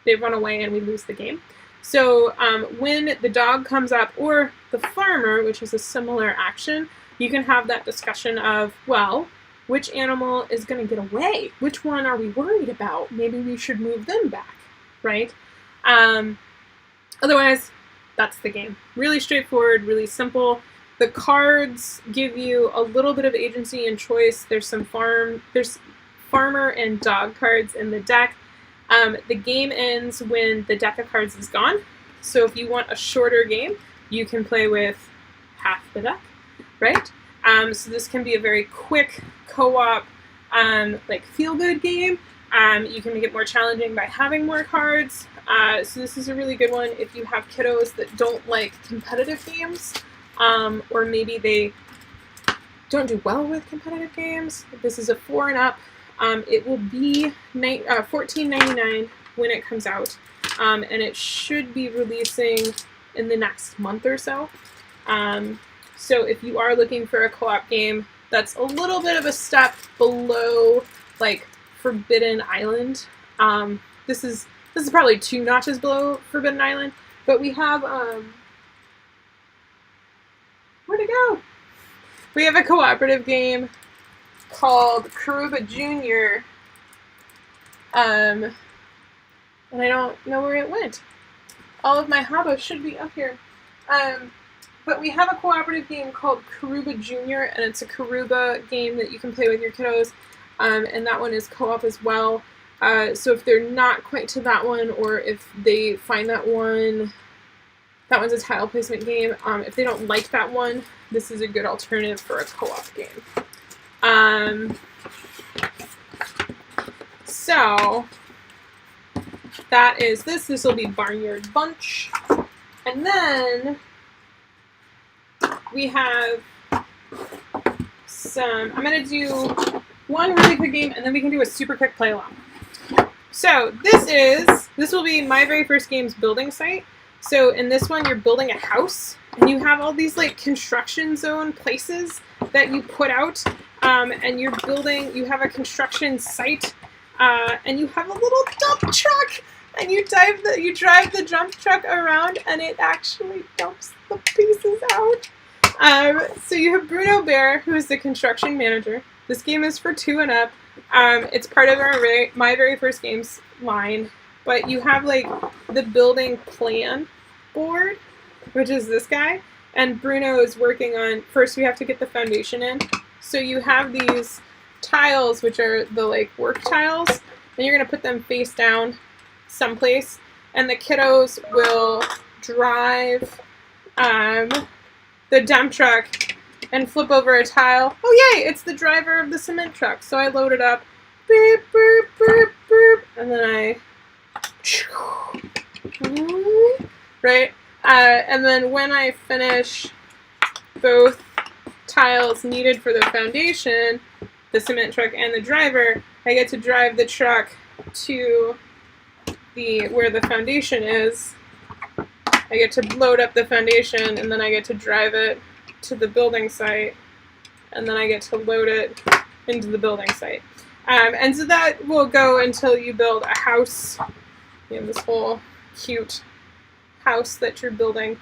they run away and we lose the game. So when the dog comes up, or the farmer, which is a similar action, you can have that discussion of, well, which animal is going to get away? Which one are we worried about? Maybe we should move them back, right? Otherwise, that's the game. Really straightforward, really simple. The cards give you a little bit of agency and choice. There's farmer and dog cards in the deck. The game ends when the deck of cards is gone. So if you want a shorter game, you can play with half the deck, right? So this can be a very quick co-op, like feel-good game. You can make it more challenging by having more cards. So this is a really good one if you have kiddos that don't like competitive games, or maybe they don't do well with competitive games. This is a 4 and up. It will be $14.99 when it comes out, and it should be releasing in the next month or so. So if you are looking for a co-op game that's a little bit of a step below like Forbidden Island, this is probably 2 notches below Forbidden Island, but we have where'd it go? We have a cooperative game called Karuba Jr. And I don't know where it went. All of my HABA should be up here. But we have a cooperative game called Karuba Jr., and it's a Karuba game that you can play with your kiddos, and that one is co-op as well. So if they're not quite to that one, or if they find that one's a tile placement game, if they don't like that one, this is a good alternative for a co-op game. So that is this. This will be Barnyard Bunch. And then we have some, I'm going to do one really quick game, and then we can do a super quick play along. So this will be my very first game's building site. So in this one, you're building a house, and you have all these like construction zone places that you put out, and you're building, you have a construction site, and you have a little dump truck, and you drive the dump truck around, and it actually dumps the pieces out. So you have Bruno Bear, who is the construction manager. This game is for 2 and up. It's part of our My Very First Games line, but you have like the building plan board, which is this guy, and Bruno is working on, first we have to get the foundation in. So you have these tiles, which are the like work tiles, and you're going to put them face down someplace, and the kiddos will drive the dump truck and flip over a tile. Oh yay, it's the driver of the cement truck. So I load it up, beep, beep, beep, beep, and then I, right? And then when I finish both tiles needed for the foundation, the cement truck and the driver, I get to drive the truck to where the foundation is. I get to load up the foundation, and then I get to drive it to the building site, and then I get to load it into the building site. And so that will go until you build a house. You have this whole cute house that you're building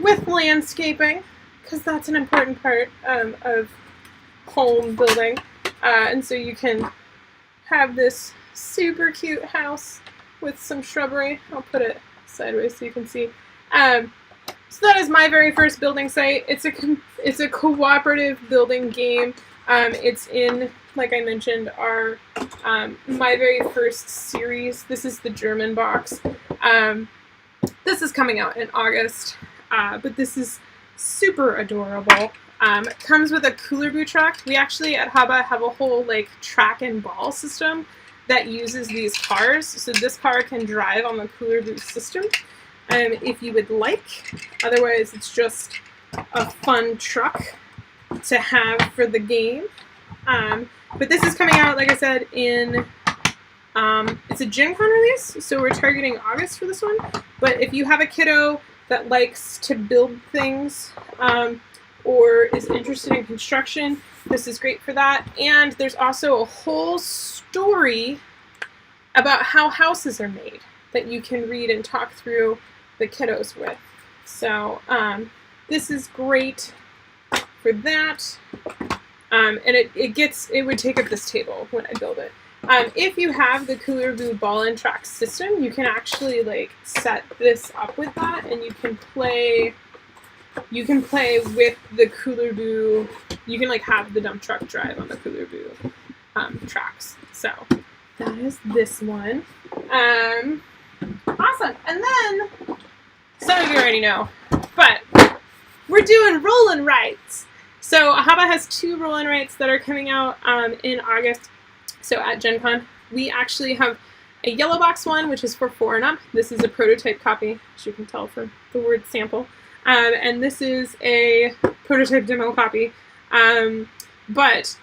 with landscaping, because that's an important part of home building. And so you can have this super cute house with some shrubbery. I'll put it sideways so you can see. So that is my very first building site. It's a cooperative building game. It's in, like I mentioned, our my very first series. This is the German box. This is coming out in August, but this is super adorable. It comes with a cooler boot track. We actually at HABA have a whole like track and ball system that uses these cars. So this car can drive on the cooler boot system if you would like. Otherwise, it's just a fun truck to have for the game. But this is coming out, like I said, in it's a Gen Con release, so we're targeting August for this one. But if you have a kiddo that likes to build things or is interested in construction, this is great for that. And there's also a whole story about how houses are made that you can read and talk through the kiddos with. So this is great for that. And it would take up this table when I build it. If you have the Cooler Boo ball and track system, you can actually like set this up with that, and you can play with the Cooler Boo. You can like have the dump truck drive on the Cooler Boo tracks. So that is this one. Awesome. And then some of you already know, but we're doing roll and writes. So HABA has 2 roll and writes that are coming out in August. So at Gen Con, we actually have a yellow box one, which is for 4 and up. This is a prototype copy, as you can tell from the word sample. And this is a prototype demo copy. But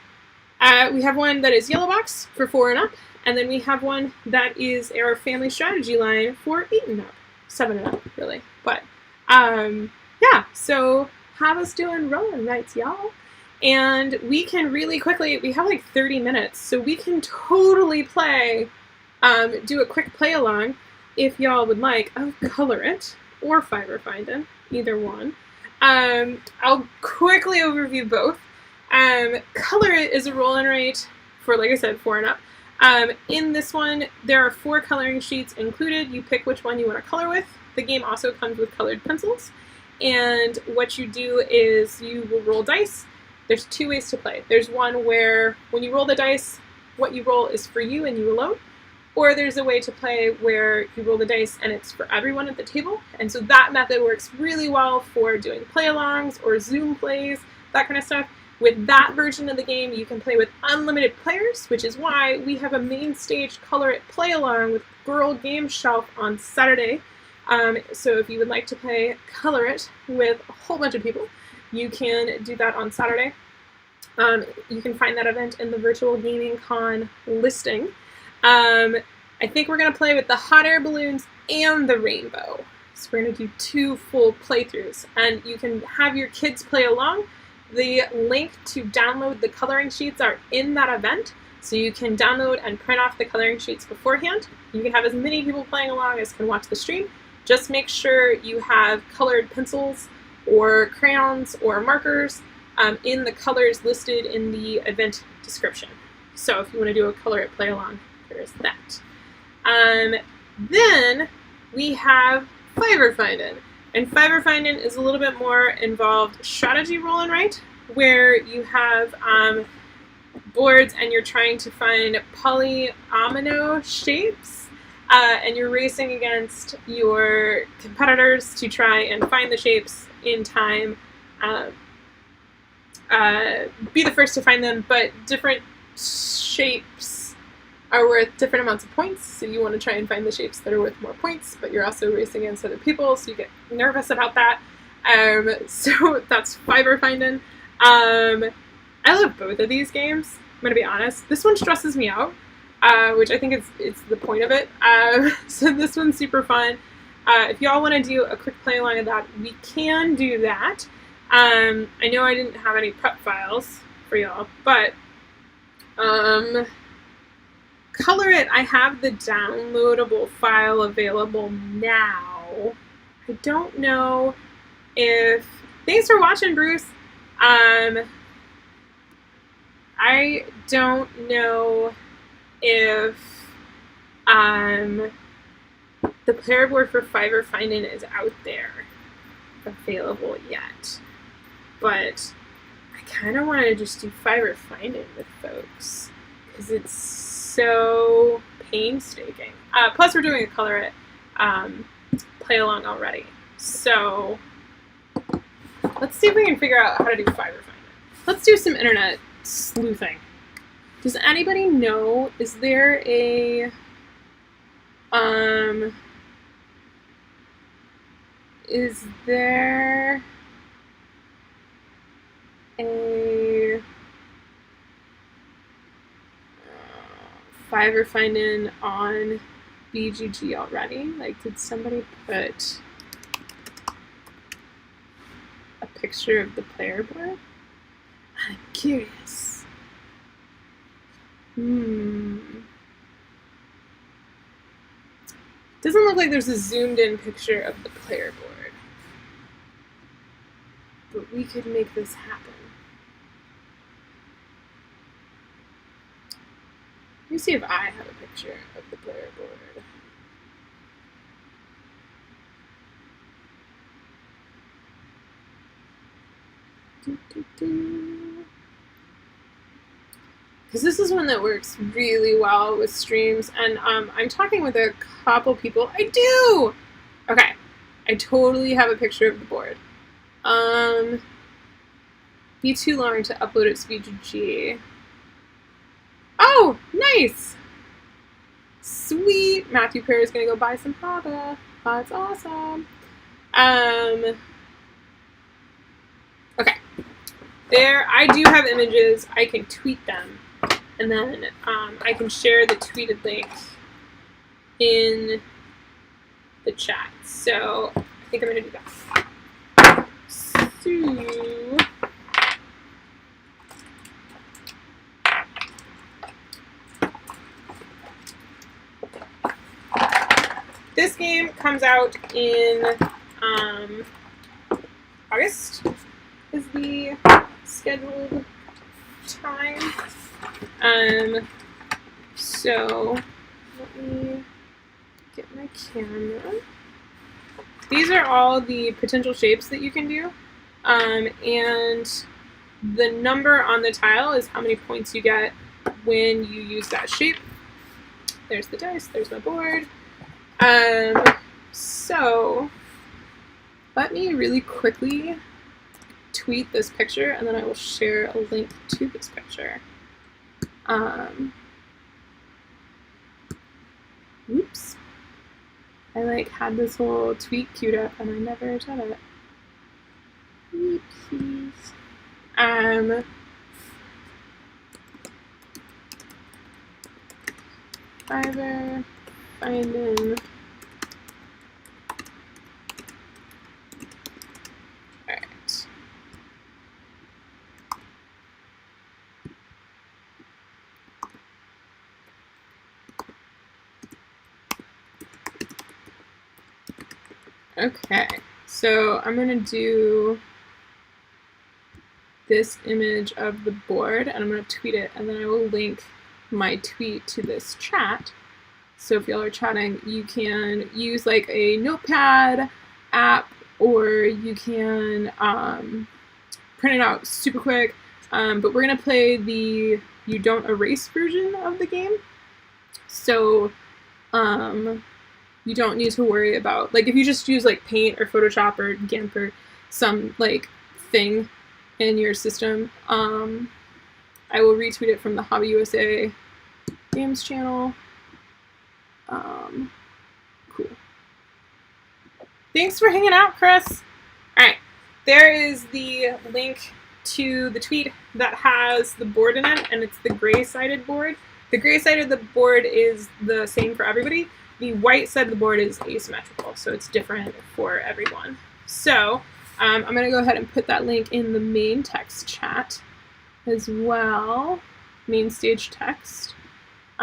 we have one that is yellow box for 4 and up. And then we have one that is our family strategy line for 8 and up. 7 and up, really. But yeah, so HABA's doing rolling rights, y'all. And we can really quickly, we have like 30 minutes, so we can totally play, do a quick play along if y'all would like. I'll color it or fiber finding, either one. I'll quickly overview both. Color it is a roll and write for, like I said, 4 and up. In this one, there are 4 coloring sheets included. You pick which one you want to color with. The game also comes with colored pencils. And what you do is you will roll dice. There's 2 ways to play. There's one where when you roll the dice, what you roll is for you and you alone. Or there's a way to play where you roll the dice and it's for everyone at the table. And so that method works really well for doing play-alongs or Zoom plays, that kind of stuff. With that version of the game, you can play with unlimited players, which is why we have a main stage color it play-along with Girl Game Shelf on Saturday. So if you would like to play Color It with a whole bunch of people, you can do that on Saturday. You can find that event in the Virtual Gaming Con listing. I think we're going to play with the hot air balloons and the rainbow. So we're going to do 2 full playthroughs. And you can have your kids play along. The link to download the coloring sheets are in that event. So you can download and print off the coloring sheets beforehand. You can have as many people playing along as can watch the stream. Just make sure you have colored pencils or crayons or markers in the colors listed in the event description. So if you want to do a color it play along, there's that. Then we have fiber finding. And fiber finding is a little bit more involved strategy roll and write, where you have boards and you're trying to find polyomino shapes. And you're racing against your competitors to try and find the shapes in time. Be the first to find them, but different shapes are worth different amounts of points. So you want to try and find the shapes that are worth more points, but you're also racing against other people, so you get nervous about that. So that's fiber finding. I love both of these games. I'm going to be honest. This one stresses me out. Which I think it's the point of it. So this one's super fun. If y'all want to do a quick play along of that, we can do that. I know I didn't have any prep files for y'all, but Color It, I have the downloadable file available now. I don't know if... Thanks for watching, Bruce. I don't know if the player board for Fiverr Finding is out there available yet. But I kind of want to just do Fiverr Finding with folks because it's so painstaking. Plus, we're doing a color it play along already. So let's see if we can figure out how to do Fiverr Finding. Let's do some internet sleuthing. Does anybody know, is there a Fiverr Finding on BGG already? Like, did somebody put a picture of the player board? I'm curious. Doesn't look like there's a zoomed in picture of the player board. But we could make this happen. Let me see if I have a picture of the player board. Because this is one that works really well with streams, and I'm talking with a couple people. I do! Okay, I totally have a picture of the board. Be too long to upload it to BGG. Oh, nice! Sweet! Matthew Perry is gonna go buy some HABA. That's awesome. Okay. There, I do have images. I can tweet them. And then I can share the tweeted link in the chat. So I think I'm going to do that. So this game comes out in August is the scheduled time. So let me get my camera. These are all the potential shapes that you can do. And the number on the tile is how many points you get when you use that shape. There's the dice, there's my board. So let me really quickly tweet this picture and then I will share a link to this picture. Oops. I like had this whole tweet queued up and I never did it. Oopsies. Fiverr Finding. Alright. Okay, so I'm gonna do this image of the board and I'm gonna tweet it and then I will link my tweet to this chat. So if y'all are chatting, you can use like a notepad app or you can print it out super quick. But we're gonna play the you don't erase version of the game. So you don't need to worry about, like if you just use like Paint or Photoshop or GIMP or some like thing in your system, I will retweet it from the HABA USA Games channel. Cool. Thanks for hanging out, Chris. Alright, there is the link to the tweet that has the board in it, and it's the gray-sided board. The gray-sided board is the same for everybody. The white side of the board is asymmetrical, so it's different for everyone. So I'm going to go ahead and put that link in the main text chat as well. Main stage text.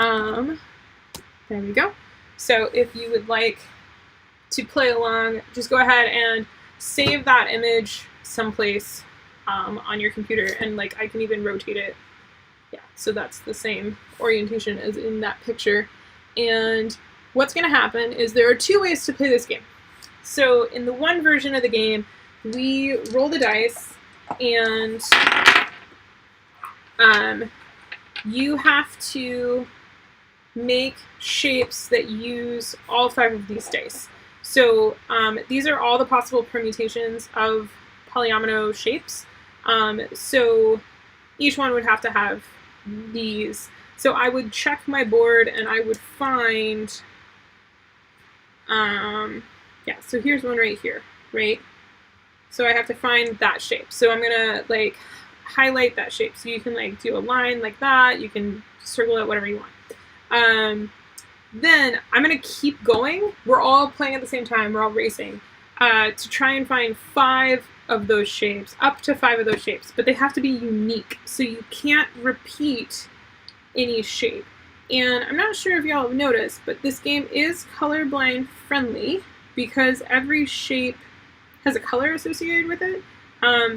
There we go. So if you would like to play along, just go ahead and save that image someplace on your computer, and like I can even rotate it. Yeah, so that's the same orientation as in that picture. And what's going to happen is there are two ways to play this game. So in the one version of the game, we roll the dice, and you have to make shapes that use all 5 of these dice. So these are all the possible permutations of polyomino shapes. So each one would have to have these. So I would check my board and I would find, yeah, so here's one right here, right? So I have to find that shape. So I'm gonna like highlight that shape. So you can like do a line like that, you can circle it, whatever you want. Then I'm gonna keep going. We're all playing at the same time, we're all racing, to try and find 5 of those shapes, up to 5 of those shapes, but they have to be unique. So you can't repeat any shape. And I'm not sure if y'all have noticed, but this game is colorblind friendly because every shape has a color associated with it,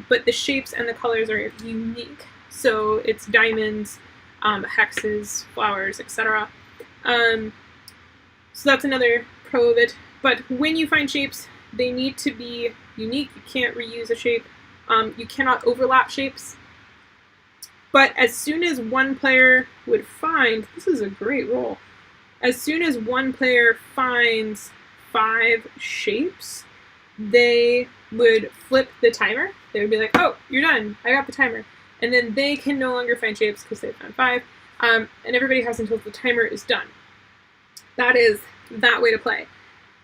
but the shapes and the colors are unique. So it's diamonds, hexes, flowers, etc. So that's another pro of it. But when you find shapes, they need to be unique. You can't reuse a shape. You cannot overlap shapes. But as soon as one player would find, this is a great roll, as soon as one player finds 5 shapes, they would flip the timer. They would be like, oh, you're done, I got the timer. And then they can no longer find shapes because they found 5. And everybody has until the timer is done. That is that way to play.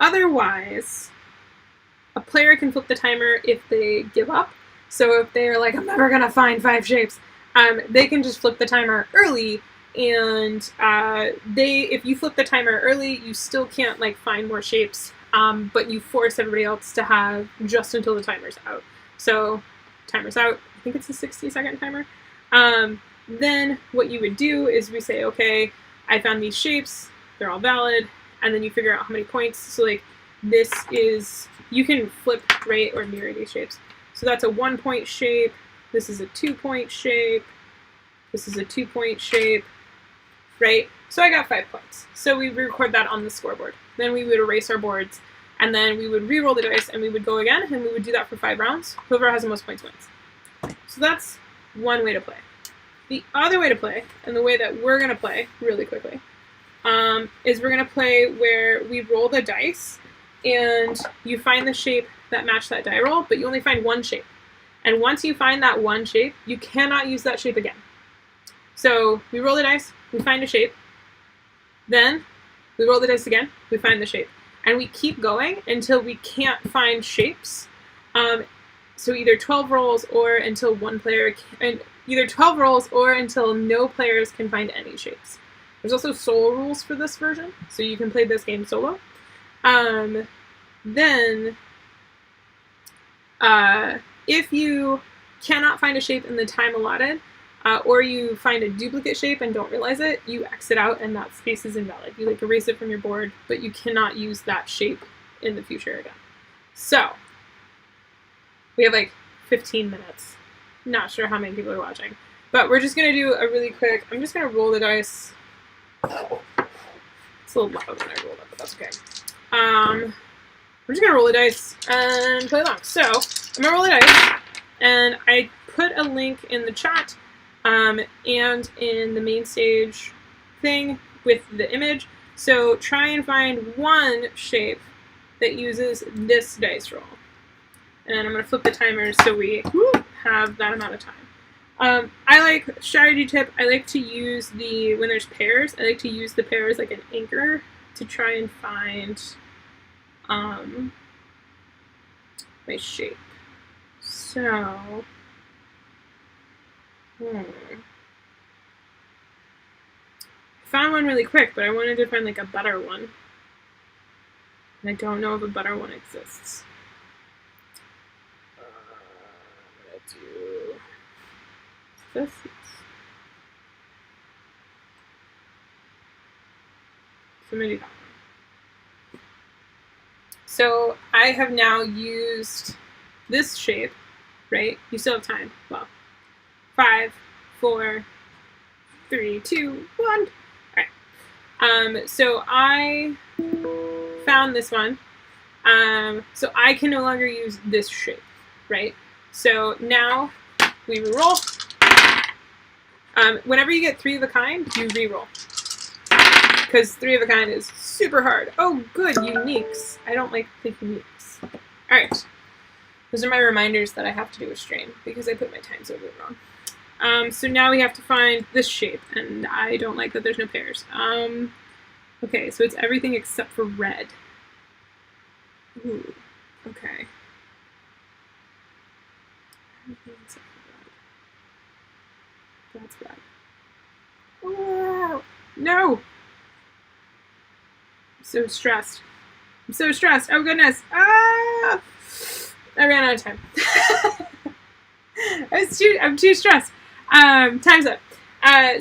Otherwise, a player can flip the timer if they give up. So if they're like, I'm never gonna find 5 shapes, they can just flip the timer early, and if you flip the timer early, you still can't like find more shapes, but you force everybody else to have just until the timer's out. So timer's out, I think it's a 60-second timer. Then what you would do is we say, okay, I found these shapes, they're all valid, and then you figure out how many points. So like this is, you can flip, right, or mirror these shapes. So that's a 1-point shape, this is a 2-point shape, this is a 2-point shape, right? So I got 5 points. So we record that on the scoreboard. Then we would erase our boards, and then we would re-roll the dice, and we would go again, and we would do that for 5 rounds. Whoever has the most points wins. So that's one way to play. The other way to play, and the way that we're going to play really quickly, is we're going to play where we roll the dice, and you find the shape that match that die roll, but you only find one shape. And once you find that one shape, you cannot use that shape again. So we roll the dice, we find a shape, then we roll the dice again, we find the shape. And we keep going until we can't find shapes. So either 12 rolls or until one player can, either 12 rolls or until no players can find any shapes. There's also solo rules for this version, so you can play this game solo. Then, if you cannot find a shape in the time allotted, or you find a duplicate shape and don't realize it, you exit out and that space is invalid. You like erase it from your board, but you cannot use that shape in the future again. So, we have like 15 minutes. Not sure how many people are watching, but we're just gonna do a really quick, I'm just gonna roll the dice. It's a little loud when I roll it, but that's okay. We're just gonna roll the dice and play along. So, I'm gonna roll the dice, and I put a link in the chat, and in the main stage thing with the image. So try and find one shape that uses this dice roll. And I'm gonna flip the timer so we have that amount of time. I like, strategy tip, I like to use when there's pairs, I like to use the pairs like an anchor to try and find my shape. So, found one really quick, but I wanted to find like a better one. And I don't know if a better one exists. I'm gonna do this. So I'm gonna do that one. So I have now used this shape, right? You still have time. Well, 5, 4, 3, 2, 1. Alright. So I found this one. So I can no longer use this shape, right? So now we reroll. Whenever you get 3 of a kind, you reroll. Because 3 of a kind is super hard. Oh, good, uniques. I don't like the uniques. Alright. Those are my reminders that I have to do a stream because I put my times over wrong. So now we have to find this shape, and I don't like that there's no pairs. Okay, so it's everything except for red. Ooh, okay. Everything except for red. That's red. Oh, no! I'm so stressed. I'm so stressed. Oh, goodness. Ah! I ran out of time. I'm too stressed. Time's up.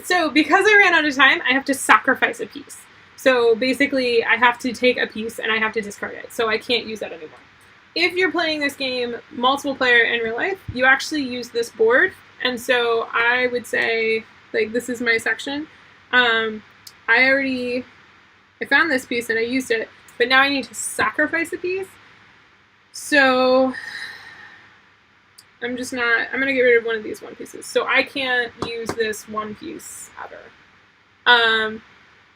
So because I ran out of time, I have to sacrifice a piece. So basically, I have to take a piece and I have to discard it. So I can't use that anymore. If you're playing this game multiple player in real life, you actually use this board. And so I would say, like, this is my section. I found this piece and I used it, but now I need to sacrifice a piece. So I'm going to get rid of one of these 1 pieces. So I can't use this 1 piece ever.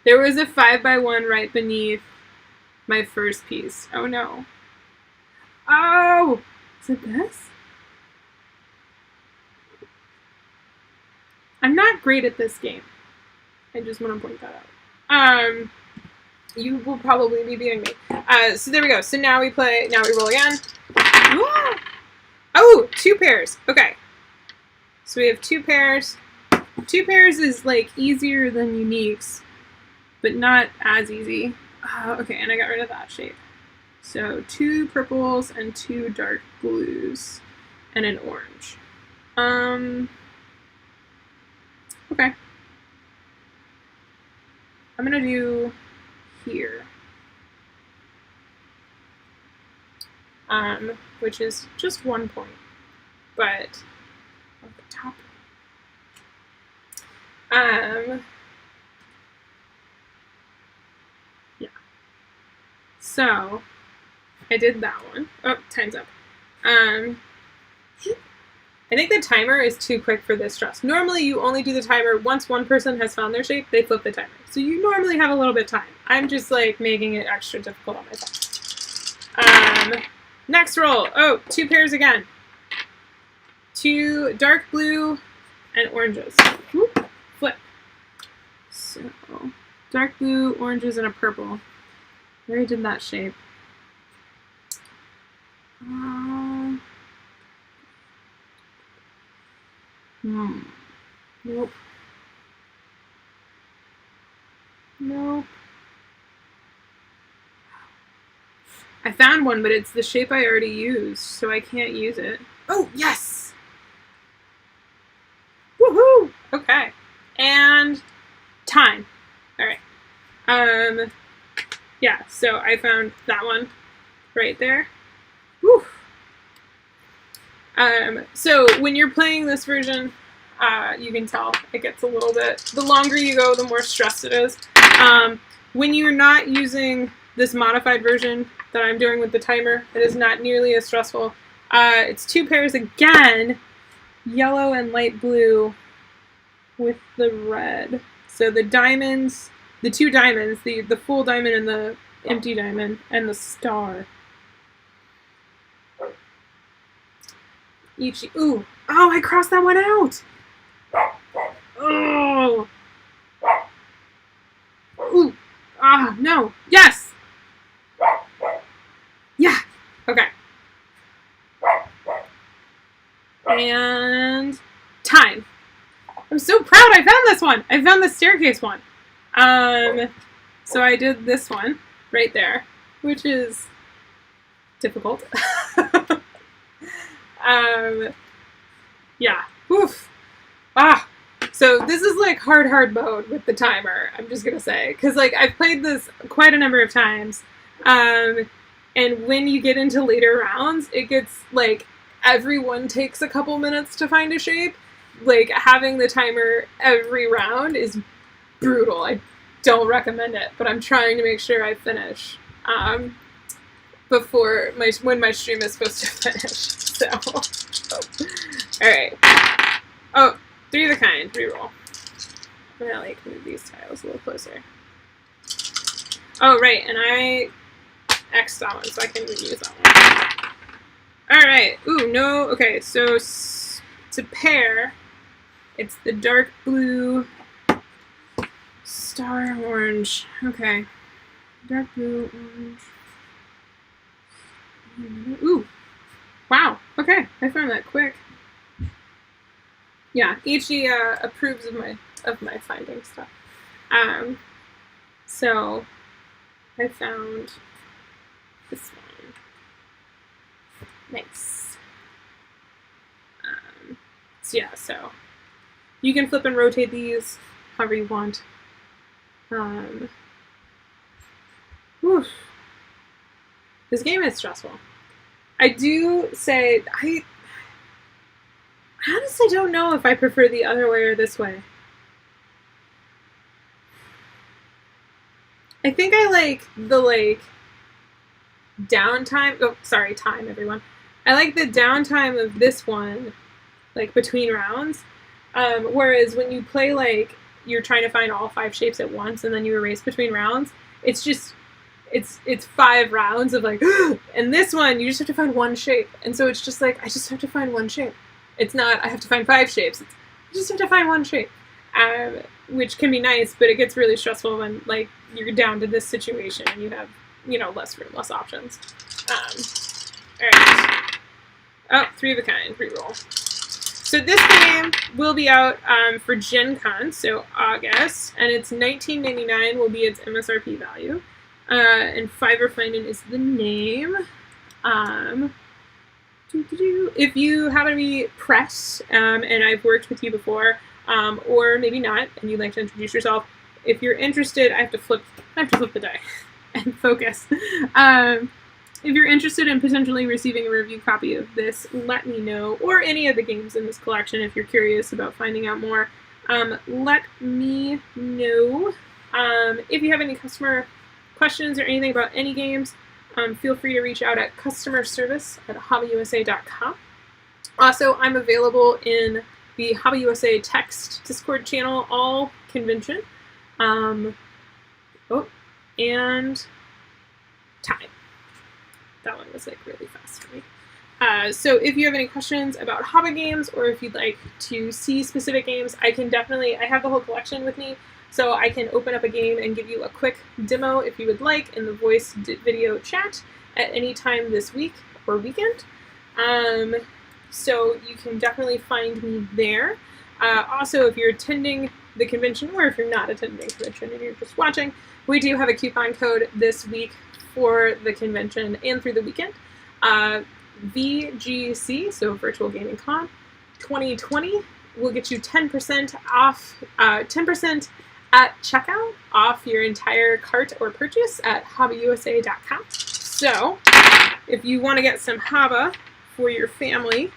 There was a 5x1 right beneath my first piece. Oh no. Oh! Is it this? I'm not great at this game. I just want to point that out. You will probably be beating me. So there we go. So now we roll again. Oh, 2 pairs. Okay. So we have 2 pairs. 2 pairs is like easier than uniques, but not as easy. Okay, and I got rid of that shape. So 2 purples and 2 dark blues and an orange. Okay. I'm gonna do here. Which is just 1 point, but at the top. Yeah. So I did that one. Oh, time's up. I think the timer is too quick for this stress. Normally, you only do the timer once one person has found their shape, they flip the timer. So you normally have a little bit of time. I'm just like making it extra difficult on myself. Next roll. Oh, 2 pairs again. 2 dark blue and oranges. Whoop, flip. So, dark blue, oranges, and a purple. I already did that shape. Nope. Nope. I found one, but it's the shape I already used, so I can't use it. Oh, yes! Woohoo! Okay. And time. Alright. Yeah, so I found that one right there. Woo! So when you're playing this version, you can tell it gets a little bit, the longer you go, the more stressed it is. When you're not using this modified version that I'm doing with the timer, it is not nearly as stressful. It's 2 pairs again, yellow and light blue with the red. So the diamonds, the 2 diamonds, the full diamond and the empty diamond, and the star. Ooh, oh, I crossed that one out. Oh. Ooh, no, yes. Yeah, okay. And time. I'm so proud I found this one. I found the staircase one. So I did this one right there, which is difficult. Yeah. Oof. So this is like hard mode with the timer, I'm just gonna say. Because like I've played this quite a number of times. And when you get into later rounds, it gets like everyone takes a couple minutes to find a shape. Like having the timer every round is brutal. don't recommend it, but I'm trying to make sure I finish before when my stream is supposed to finish. So, all right. Oh, 3 of the kind, reroll. I'm gonna like move these tiles a little closer. Oh, right, and I X'd that one, so I can reuse that one. All right. Ooh, no. Okay, so to pair, it's the dark blue star orange. Okay. Dark blue orange. Ooh. Wow. Okay, I found that quick. Yeah, HE approves of my finding stuff. So I found this one. Nice. So yeah, so you can flip and rotate these however you want. This game is stressful. I do say I honestly don't know if I prefer the other way or this way. I think I like the downtime. Oh, sorry, time, everyone. I like the downtime of this one, like between rounds. Whereas when you play you're trying to find all 5 shapes at once and then you erase between rounds, it's just it's 5 rounds of and this one you just have to find 1 shape, and so it's just I just have to find 1 shape. It's not I have to find 5 shapes. It's, you just have to find 1 shape, which can be nice, but it gets really stressful when you're down to this situation and you have less room, less options. All right. Oh, 3 of a kind. Reroll. So this game will be out for Gen Con, so August, and it's $19.99 will be its MSRP value. And Fiverr Finding is the name. If you happen to be press, and I've worked with you before, or maybe not, and you'd like to introduce yourself, if you're interested, I have to flip the die and focus. If you're interested in potentially receiving a review copy of this, let me know, or any of the games in this collection if you're curious about finding out more. Let me know. If you have any customer questions or anything about any games, feel free to reach out at customerservice@habausa.com. Also, I'm available in the HABA USA text Discord channel all convention. And time. That one was really fast for me. So if you have any questions about HABA games, or if you'd like to see specific games, I have the whole collection with me, so I can open up a game and give you a quick demo if you would like in the voice video chat at any time this week or weekend. So you can definitely find me there. Also, if you're attending the convention, or if you're not attending the convention and you're just watching, we do have a coupon code this week for the convention and through the weekend. VGC, so Virtual Gaming Con 2020, will get you 10% off, 10% at checkout off your entire cart or purchase at habausa.com. So, if you want to get some HABA for your family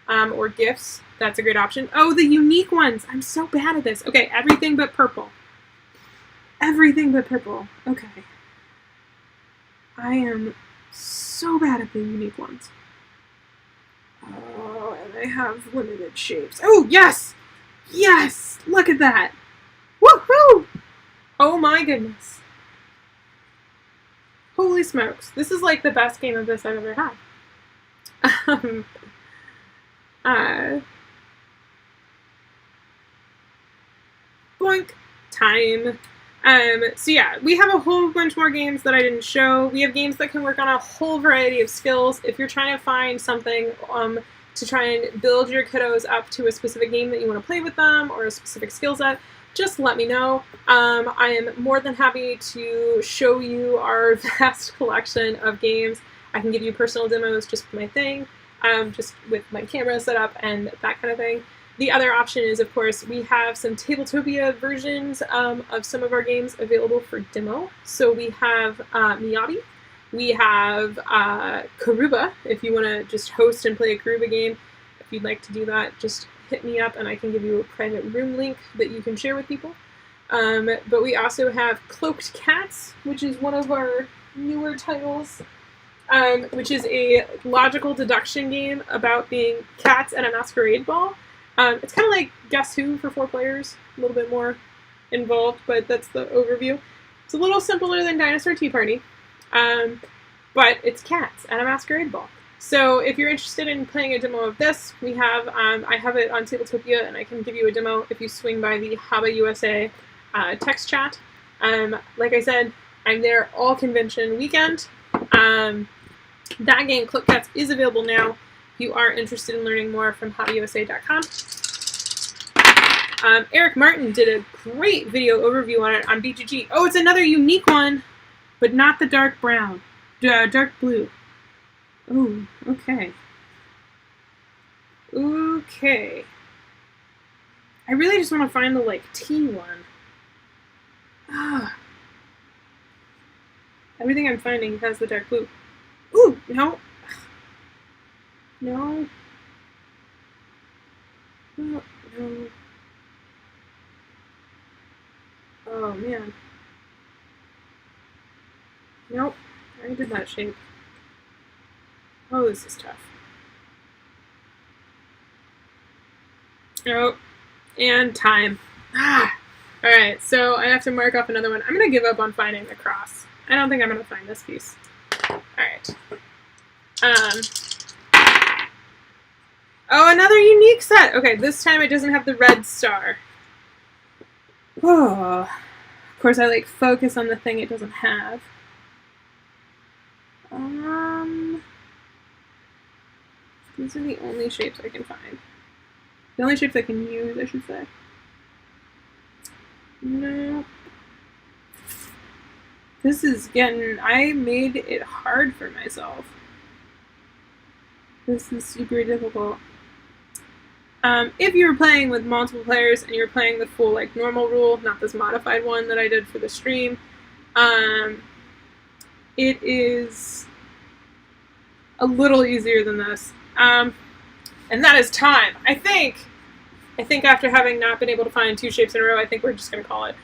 or gifts, that's a great option. Oh, the unique ones! I'm so bad at this. Okay, everything but purple. Everything but purple. Okay. I am so bad at the unique ones. Oh, and I have limited shapes. Oh, yes! Yes! Look at that! Woohoo! Oh my goodness. Holy smokes. This is the best game of this I've ever had. Boink. Time. So yeah, we have a whole bunch more games that I didn't show. We have games that can work on a whole variety of skills. If you're trying to find something to try and build your kiddos up to a specific game that you want to play with them, or a specific skill set, just let me know. I am more than happy to show you our vast collection of games. I can give you personal demos just with my thing, just with my camera set up and that kind of thing. The other option is, of course, we have some Tabletopia versions of some of our games available for demo. So we have Miyabi, we have Karuba, if you want to just host and play a Karuba game. If you'd like to do that, just hit me up and I can give you a private room link that you can share with people. But we also have Cloaked Cats, which is one of our newer titles, which is a logical deduction game about being cats at a masquerade ball. It's kind of like Guess Who for 4 players, a little bit more involved, but that's the overview. It's a little simpler than Dinosaur Tea Party, but it's cats at a masquerade ball. So if you're interested in playing a demo of this, we have I have it on Tabletopia, and I can give you a demo if you swing by the HABA USA text chat. Like I said, I'm there all convention weekend. That game, Cloaked Cats, is available now if you are interested in learning more from HABAUSA.com. Eric Martin did a great video overview on it on BGG. Oh, it's another unique one, but not the dark brown. Dark blue. Oh, okay. Okay. I really just want to find the, like, tea one. Ah. Everything I'm finding has the dark blue. Ooh, no. No. No. No. Oh, man. Nope. I already did that shape. Oh, this is tough. Oh, and time. Ah! Alright, so I have to mark off another one. I'm going to give up on finding the cross. I don't think I'm going to find this piece. Alright. Oh, another unique set! Okay, this time it doesn't have the red star. Oh. Of course, I, like, focus on the thing it doesn't have. These are the only shapes I can find. The only shapes I can use, I should say. No. This is getting... I made it hard for myself. This is super difficult. If you were playing with multiple players and you're playing the full, like, normal rule, not this modified one that I did for the stream, it is a little easier than this. And that is time. I think after having not been able to find 2 shapes in a row, I think we're just going to call it.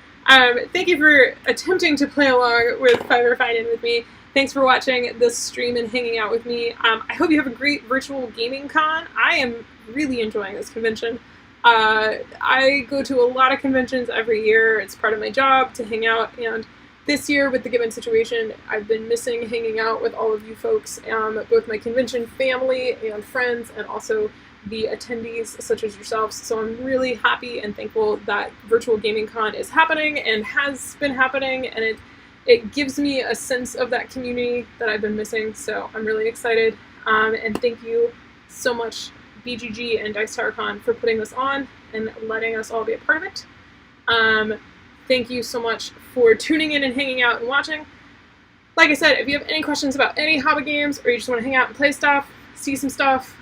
Thank you for attempting to play along with Fiverr Find In with me. Thanks for watching this stream and hanging out with me. I hope you have a great virtual gaming con. I am really enjoying this convention. I go to a lot of conventions every year. It's part of my job to hang out, and this year with the given situation, I've been missing hanging out with all of you folks, both my convention family and friends, and also the attendees such as yourselves. So I'm really happy and thankful that Virtual Gaming Con is happening and has been happening, and it gives me a sense of that community that I've been missing. So I'm really excited, and thank you so much, BGG and Dice Tower Con, for putting this on and letting us all be a part of it. Thank you so much for tuning in and hanging out and watching. Like I said, if you have any questions about any HABA games, or you just want to hang out and play stuff, see some stuff,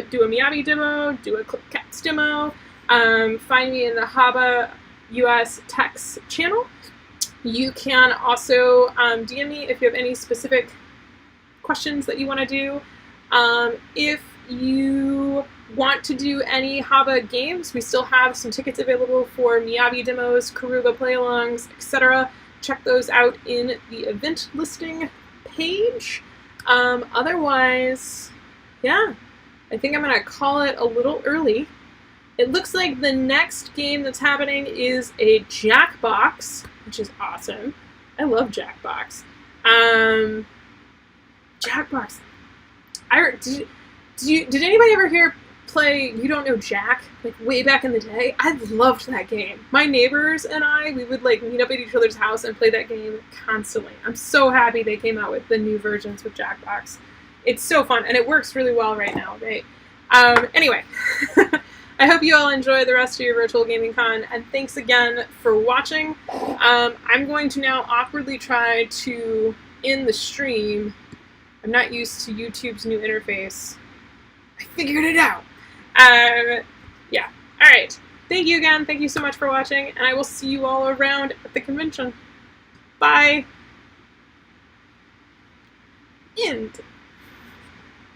do a Miyabi demo, do a Cloaked Cats demo, find me in the HABA US Techs channel. You can also DM me if you have any specific questions that you want to do. If you want to do any HABA games, we still have some tickets available for Miyabi demos, Karuga play-alongs, etc. Check those out in the event listing page. Otherwise, yeah, I think I'm going to call it a little early. It looks like the next game that's happening is a Jackbox, which is awesome. I love Jackbox. Jackbox. Did anybody ever play You Don't Know Jack? Like, way back in the day? I loved that game. My neighbors and I, we would, like, meet up at each other's house and play that game constantly. I'm so happy they came out with the new versions with Jackbox. It's so fun, and it works really well right now, right? Anyway, I hope you all enjoy the rest of your Virtual Gaming Con, and thanks again for watching. I'm going to now awkwardly try to end the stream. I'm not used to YouTube's new interface. I figured it out. Yeah. All right. Thank you again. Thank you so much for watching, and I will see you all around at the convention. Bye. End.